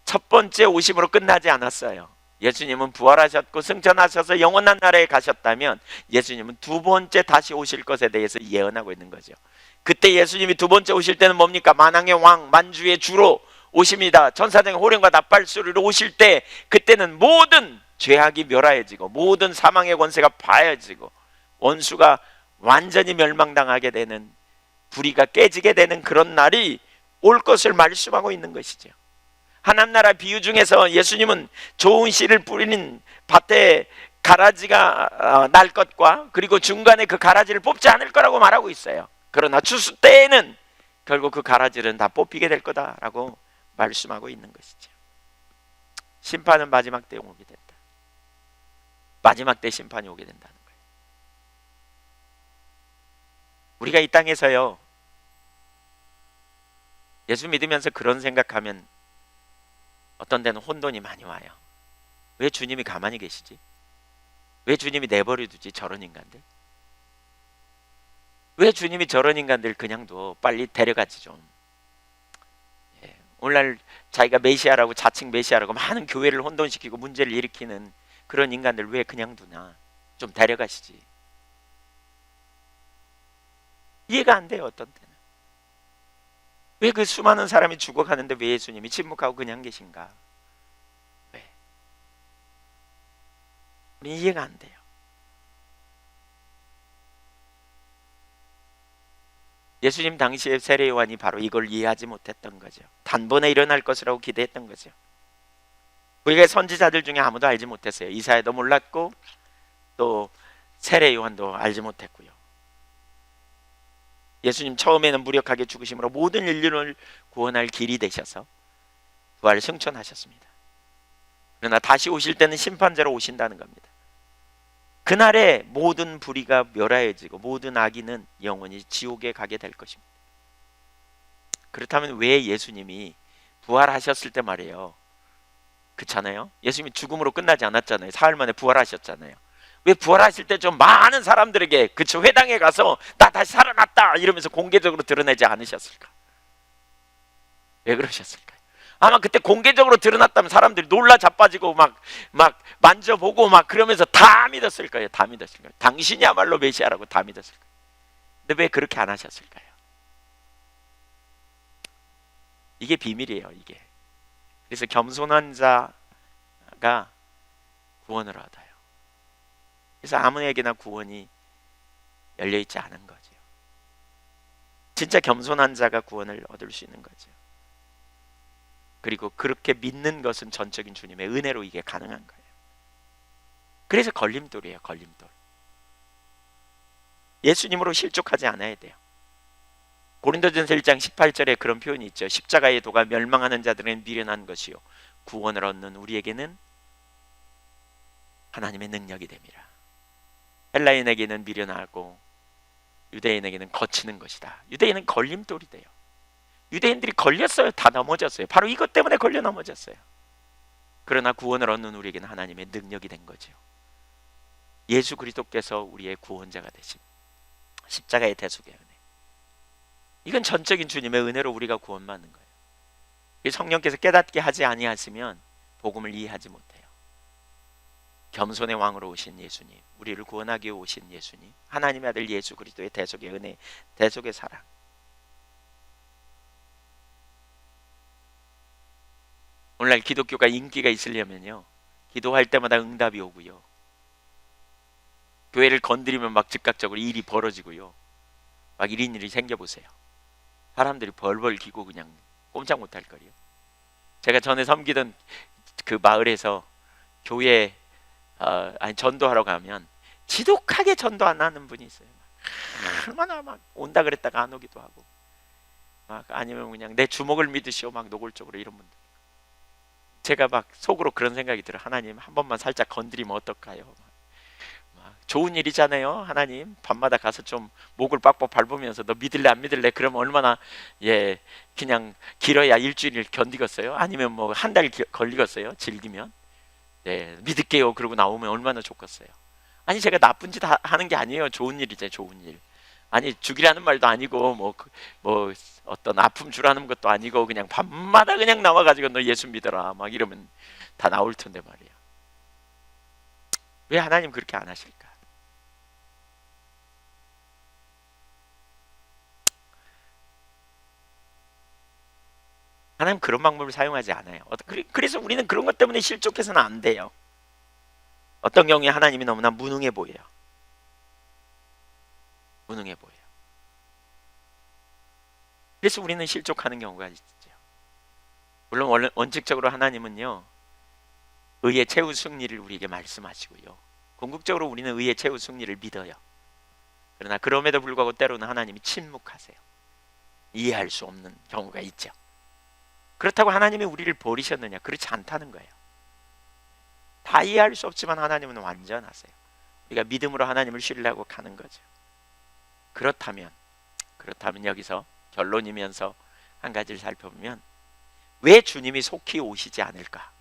첫 번째 오심으로 끝나지 않았어요. 예수님은 부활하셨고 승천하셔서 영원한 나라에 가셨다면 예수님은 두 번째 다시 오실 것에 대해서 예언하고 있는 거죠. 그때 예수님이 두 번째 오실 때는 뭡니까? 만왕의 왕, 만주의 주로 오십니다. 천사장의 호령과 나팔소리로 오실 때, 그때는 모든 죄악이 멸하여지고 모든 사망의 권세가 파해지고 원수가 완전히 멸망당하게 되는, 불의가 깨지게 되는 그런 날이 올 것을 말씀하고 있는 것이죠. 하나님나라 비유 중에서 예수님은 좋은 씨를 뿌리는 밭에 가라지가 날 것과 그리고 중간에 그 가라지를 뽑지 않을 거라고 말하고 있어요. 그러나 추수 때에는 결국 그 가라지는 다 뽑히게 될 거다라고 말씀하고 있는 것이죠. 심판은 마지막 때에 오게 된다. 마지막 때 심판이 오게 된다는 거예요. 우리가 이 땅에서요, 예수 믿으면서 그런 생각하면 어떤 데는 혼돈이 많이 와요. 왜 주님이 가만히 계시지? 왜 주님이 내버려 두지, 저런 인간들? 왜 주님이 저런 인간들 그냥 둬? 빨리 데려가지 좀. 오늘날 자기가 메시아라고, 자칭 메시아라고 많은 교회를 혼돈시키고 문제를 일으키는 그런 인간들 왜 그냥 두나? 좀 데려가시지. 이해가 안 돼요. 어떤 때는 왜 그 수많은 사람이 죽어가는데 왜 예수님이 침묵하고 그냥 계신가? 왜? 우리는 이해가 안 돼요. 예수님 당시에 세례 요한이 바로 이걸 이해하지 못했던 거죠. 단번에 일어날 것이라고 기대했던 거죠. 우리가 선지자들 중에 아무도 알지 못했어요. 이사야도 몰랐고 또 세례 요한도 알지 못했고요. 예수님 처음에는 무력하게 죽으심으로 모든 인류를 구원할 길이 되셔서 부활 승천하셨습니다. 그러나 다시 오실 때는 심판자로 오신다는 겁니다. 그날에 모든 불의가 멸하여지고 모든 악인은 영원히 지옥에 가게 될 것입니다. 그렇다면 왜 예수님이 부활하셨을 때 말이에요, 그렇잖아요. 예수님이 죽음으로 끝나지 않았잖아요. 사흘 만에 부활하셨잖아요. 왜 부활하실 때 좀 많은 사람들에게, 그쵸, 회당에 가서 나 다시 살아났다 이러면서 공개적으로 드러내지 않으셨을까? 왜 그러셨을까요? 아마 그때 공개적으로 드러났다면 사람들이 놀라 자빠지고 막 만져보고 막 그러면서 다 믿었을 거예요. 다 믿었을 거예요. 당신이야말로 메시아라고 다 믿었을 거예요. 근데 왜 그렇게 안 하셨을까요? 이게 비밀이에요. 이게. 그래서 겸손한 자가 구원을 얻어요. 그래서 아무에게나 구원이 열려있지 않은 거죠. 진짜 겸손한 자가 구원을 얻을 수 있는 거죠. 그리고 그렇게 믿는 것은 전적인 주님의 은혜로 이게 가능한 거예요. 그래서 걸림돌이에요. 걸림돌. 예수님으로 실족하지 않아야 돼요. 고린도전서 1장 18절에 그런 표현이 있죠. 십자가의 도가 멸망하는 자들은 미련한 것이요 구원을 얻는 우리에게는 하나님의 능력이 됨이라. 헬라인에게는 미련하고 유대인에게는 거치는 것이다. 유대인은 걸림돌이 돼요. 유대인들이 걸렸어요. 다 넘어졌어요. 바로 이것 때문에 걸려 넘어졌어요. 그러나 구원을 얻는 우리에게는 하나님의 능력이 된 거죠. 예수 그리스도께서 우리의 구원자가 되신 십자가의 대속의 은혜. 이건 전적인 주님의 은혜로 우리가 구원받는 거예요. 성령께서 깨닫게 하지 아니하시면 복음을 이해하지 못해요. 겸손의 왕으로 오신 예수님, 우리를 구원하기 위해 오신 예수님, 하나님의 아들 예수 그리스도의 대속의 은혜, 대속의 사랑. 오늘날 기독교가 인기가 있으려면요, 기도할 때마다 응답이 오고요, 교회를 건드리면 막 즉각적으로 일이 벌어지고요. 막 이런 일이 생겨보세요. 사람들이 벌벌 기고 그냥 꼼짝 못할 거리요. 제가 전에 섬기던 그 마을에서 교회 전도하러 가면 지독하게 전도 안 하는 분이 있어요. 얼마나 막 온다 그랬다가 안 오기도 하고, 막 아니면 그냥 내 주먹을 믿으시오 막 노골적으로 이런 분들. 제가 막 속으로 그런 생각이 들어요. 하나님 한 번만 살짝 건드리면 어떨까요? 막 좋은 일이잖아요. 하나님 밤마다 가서 좀 목을 빡빡 밟으면서 너 믿을래 안 믿을래? 그러면 얼마나 그냥 길어야 일주일 견디겠어요? 아니면 뭐 한 달 걸리겠어요? 즐기면 믿을게요. 그러고 나오면 얼마나 좋겠어요. 아니 제가 나쁜 짓 하는 게 아니에요. 좋은 일이죠. 좋은 일. 아니 죽이라는 말도 아니고 뭐 어떤 아픔 주라는 것도 아니고 그냥 밤마다 그냥 나와가지고 너 예수 믿어라 막 이러면 다 나올 텐데 말이야. 왜 하나님 그렇게 안 하실까? 하나님 그런 방법을 사용하지 않아요. 그래서 우리는 그런 것 때문에 실족해서는 안 돼요. 어떤 경우에 하나님이 너무나 무능해 보여요. 무능해 보여요. 그래서 우리는 실족하는 경우가 있죠. 물론 원칙적으로 하나님은요 의의 최후 승리를 우리에게 말씀하시고요, 궁극적으로 우리는 의의 최후 승리를 믿어요. 그러나 그럼에도 불구하고 때로는 하나님이 침묵하세요. 이해할 수 없는 경우가 있죠. 그렇다고 하나님이 우리를 버리셨느냐? 그렇지 않다는 거예요. 다 이해할 수 없지만 하나님은 완전하세요. 우리가 믿음으로 하나님을 신뢰하고 가는 거죠. 그렇다면 여기서 결론이면서 한 가지를 살펴보면, 왜 주님이 속히 오시지 않을까?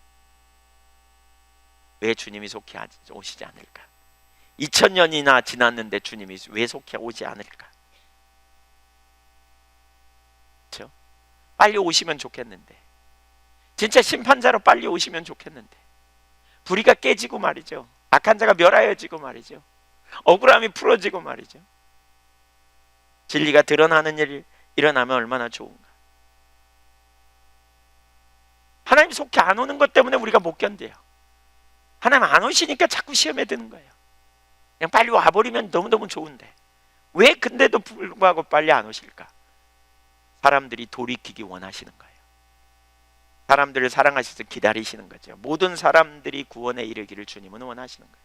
왜 주님이 속히 오시지 않을까? 2000년이나 지났는데 주님이 왜 속히 오지 않을까? 그렇죠? 빨리 오시면 좋겠는데, 진짜 심판자로 빨리 오시면 좋겠는데, 불의가 깨지고 말이죠, 악한 자가 멸하여지고 말이죠, 억울함이 풀어지고 말이죠, 진리가 드러나는 일이 일어나면 얼마나 좋은가. 하나님 속히 안 오는 것 때문에 우리가 못 견뎌요. 하나님 안 오시니까 자꾸 시험에 드는 거예요. 그냥 빨리 와버리면 너무너무 좋은데 왜 근데도 불구하고 빨리 안 오실까? 사람들이 돌이키기 원하시는 거예요. 사람들을 사랑하셔서 기다리시는 거죠. 모든 사람들이 구원에 이르기를 주님은 원하시는 거예요.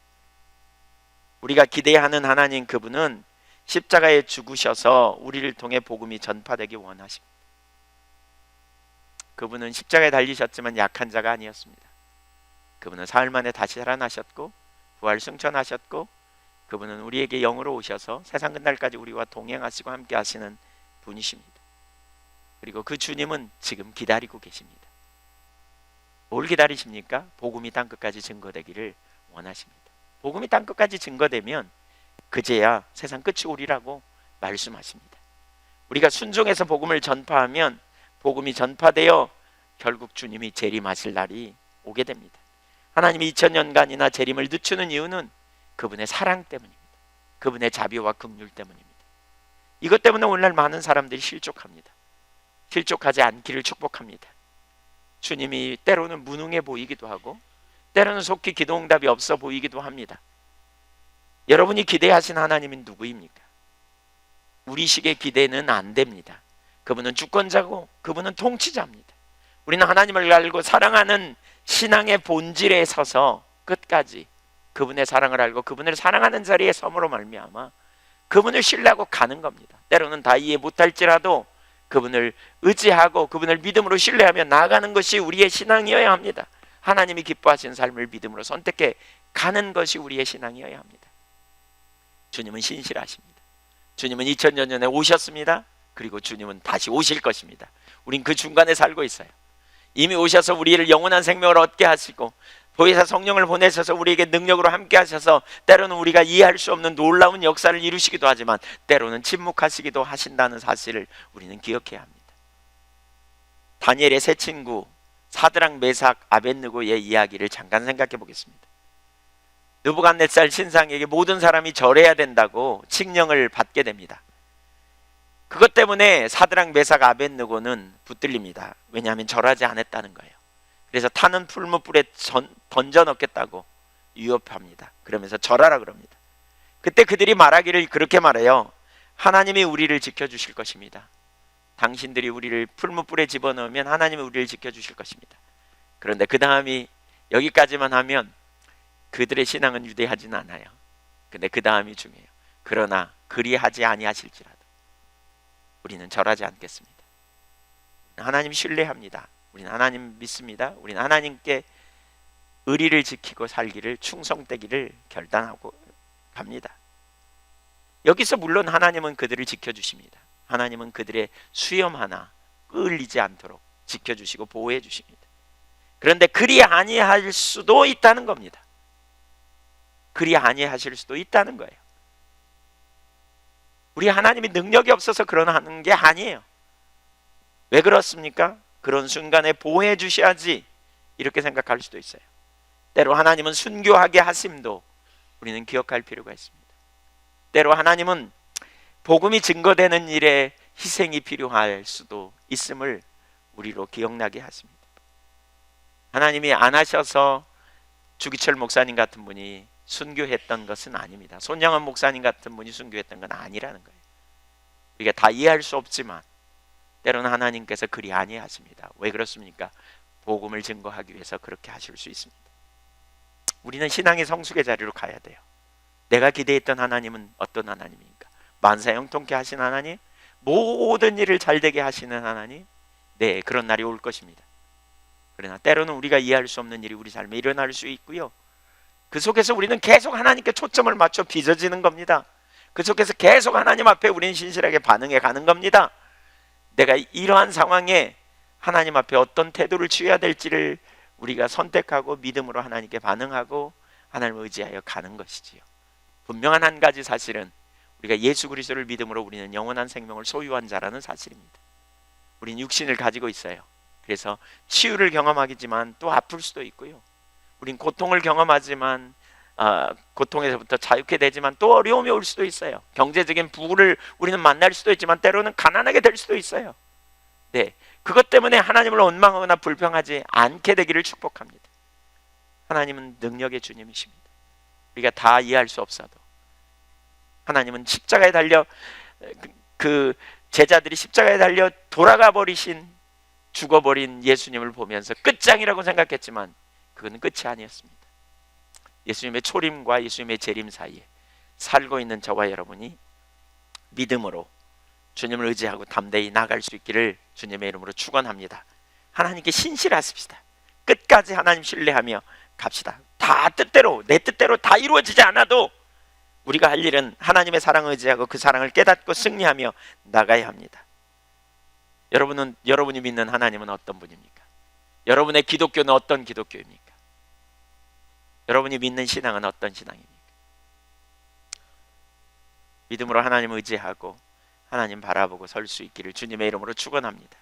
우리가 기대하는 하나님, 그분은 십자가에 죽으셔서 우리를 통해 복음이 전파되기 원하십니다. 그분은 십자가에 달리셨지만 약한 자가 아니었습니다. 그분은 사흘 만에 다시 살아나셨고 부활 승천하셨고, 그분은 우리에게 영으로 오셔서 세상 끝날까지 우리와 동행하시고 함께 하시는 분이십니다. 그리고 그 주님은 지금 기다리고 계십니다. 뭘 기다리십니까? 복음이 땅끝까지 증거되기를 원하십니다. 복음이 땅끝까지 증거되면 그제야 세상 끝이 오리라고 말씀하십니다. 우리가 순종해서 복음을 전파하면 복음이 전파되어 결국 주님이 재림하실 날이 오게 됩니다. 하나님이 2000년간이나 재림을 늦추는 이유는 그분의 사랑 때문입니다. 그분의 자비와 긍휼 때문입니다. 이것 때문에 오늘날 많은 사람들이 실족합니다. 실족하지 않기를 축복합니다. 주님이 때로는 무능해 보이기도 하고 때로는 속히 기도 응답이 없어 보이기도 합니다. 여러분이 기대하신 하나님은 누구입니까? 우리식의 기대는 안 됩니다. 그분은 주권자고 그분은 통치자입니다. 우리는 하나님을 알고 사랑하는 신앙의 본질에 서서 끝까지 그분의 사랑을 알고 그분을 사랑하는 자리에 섬으로 말미암아 그분을 신뢰하고 가는 겁니다. 때로는 다 이해 못할지라도 그분을 의지하고 그분을 믿음으로 신뢰하며 나아가는 것이 우리의 신앙이어야 합니다. 하나님이 기뻐하시는 삶을 믿음으로 선택해 가는 것이 우리의 신앙이어야 합니다. 주님은 신실하십니다. 주님은 2000년 전에 오셨습니다. 그리고 주님은 다시 오실 것입니다. 우린 그 중간에 살고 있어요. 이미 오셔서 우리를 영원한 생명을 얻게 하시고 보혜사 성령을 보내셔서 우리에게 능력으로 함께 하셔서 때로는 우리가 이해할 수 없는 놀라운 역사를 이루시기도 하지만 때로는 침묵하시기도 하신다는 사실을 우리는 기억해야 합니다. 다니엘의 세 친구 사드락, 메삭, 아벳느고의 이야기를 잠깐 생각해 보겠습니다. 느부갓네살 신상에게 모든 사람이 절해야 된다고 칙령을 받게 됩니다. 그것 때문에 사드락, 메삭, 아벳느고는 붙들립니다. 왜냐하면 절하지 않았다는 거예요. 그래서 타는 풀무불에 던져 넣겠다고 위협합니다. 그러면서 절하라 그럽니다. 그때 그들이 말하기를 그렇게 말해요. 하나님이 우리를 지켜주실 것입니다. 당신들이 우리를 풀무불에 집어넣으면 하나님이 우리를 지켜주실 것입니다. 그런데 그 다음이 여기까지만 하면 그들의 신앙은 유대하진 않아요. 근데 그 다음이 중요해요. 그러나 그리하지 아니하실지라도 우리는 절하지 않겠습니다. 하나님 신뢰합니다. 우리는 하나님 믿습니다. 우리는 하나님께 의리를 지키고 살기를, 충성되기를 결단하고 갑니다. 여기서 물론 하나님은 그들을 지켜주십니다. 하나님은 그들의 수염 하나 끌리지 않도록 지켜주시고 보호해 주십니다. 그런데 그리 아니할 수도 있다는 겁니다. 그리 아니하실 수도 있다는 거예요. 우리 하나님이 능력이 없어서 그러는 게 아니에요. 왜 그렇습니까? 그런 순간에 보호해 주셔야지 이렇게 생각할 수도 있어요. 때로 하나님은 순교하게 하심도 우리는 기억할 필요가 있습니다. 때로 하나님은 복음이 증거되는 일에 희생이 필요할 수도 있음을 우리로 기억나게 하십니다. 하나님이 안 하셔서 주기철 목사님 같은 분이 순교했던 것은 아닙니다. 손영원 목사님 같은 분이 순교했던 건 아니라는 거예요. 우리가 다 이해할 수 없지만 때로는 하나님께서 그리 아니하십니다. 왜 그렇습니까? 복음을 증거하기 위해서 그렇게 하실 수 있습니다. 우리는 신앙의 성숙의 자리로 가야 돼요. 내가 기대했던 하나님은 어떤 하나님입니까? 만사 형통케 하신 하나님? 모든 일을 잘되게 하시는 하나님? 네, 그런 날이 올 것입니다. 그러나 때로는 우리가 이해할 수 없는 일이 우리 삶에 일어날 수 있고요. 그 속에서 우리는 계속 하나님께 초점을 맞춰 빚어지는 겁니다. 그 속에서 계속 하나님 앞에 우리는 신실하게 반응해 가는 겁니다. 내가 이러한 상황에 하나님 앞에 어떤 태도를 취해야 될지를 우리가 선택하고 믿음으로 하나님께 반응하고 하나님을 의지하여 가는 것이지요. 분명한 한 가지 사실은 우리가 예수 그리스도를 믿음으로 우리는 영원한 생명을 소유한 자라는 사실입니다. 우리는 육신을 가지고 있어요. 그래서 치유를 경험하겠지만 또 아플 수도 있고요. 우린 고통을 경험하지만 고통에서부터 자유케 되지만 또 어려움이 올 수도 있어요. 경제적인 부를 우리는 만날 수도 있지만 때로는 가난하게 될 수도 있어요. 네, 그것 때문에 하나님을 원망하거나 불평하지 않게 되기를 축복합니다. 하나님은 능력의 주님이십니다. 우리가 다 이해할 수 없어도 하나님은 십자가에 달려 그 제자들이 십자가에 달려 돌아가 버리신 죽어버린 예수님을 보면서 끝장이라고 생각했지만 그건 끝이 아니었습니다. 예수님의 초림과 예수님의 재림 사이에 살고 있는 저와 여러분이 믿음으로 주님을 의지하고 담대히 나갈 수 있기를 주님의 이름으로 축원합니다. 하나님께 신실하십시다. 끝까지 하나님 신뢰하며 갑시다. 다 뜻대로 내 뜻대로 다 이루어지지 않아도 우리가 할 일은 하나님의 사랑을 의지하고 그 사랑을 깨닫고 승리하며 나가야 합니다. 여러분이 믿는 하나님은 어떤 분입니까? 여러분의 기독교는 어떤 기독교입니까? 여러분이 믿는 신앙은 어떤 신앙입니까? 믿음으로 하나님을 의지하고 하나님 바라보고 설 수 있기를 주님의 이름으로 축원합니다.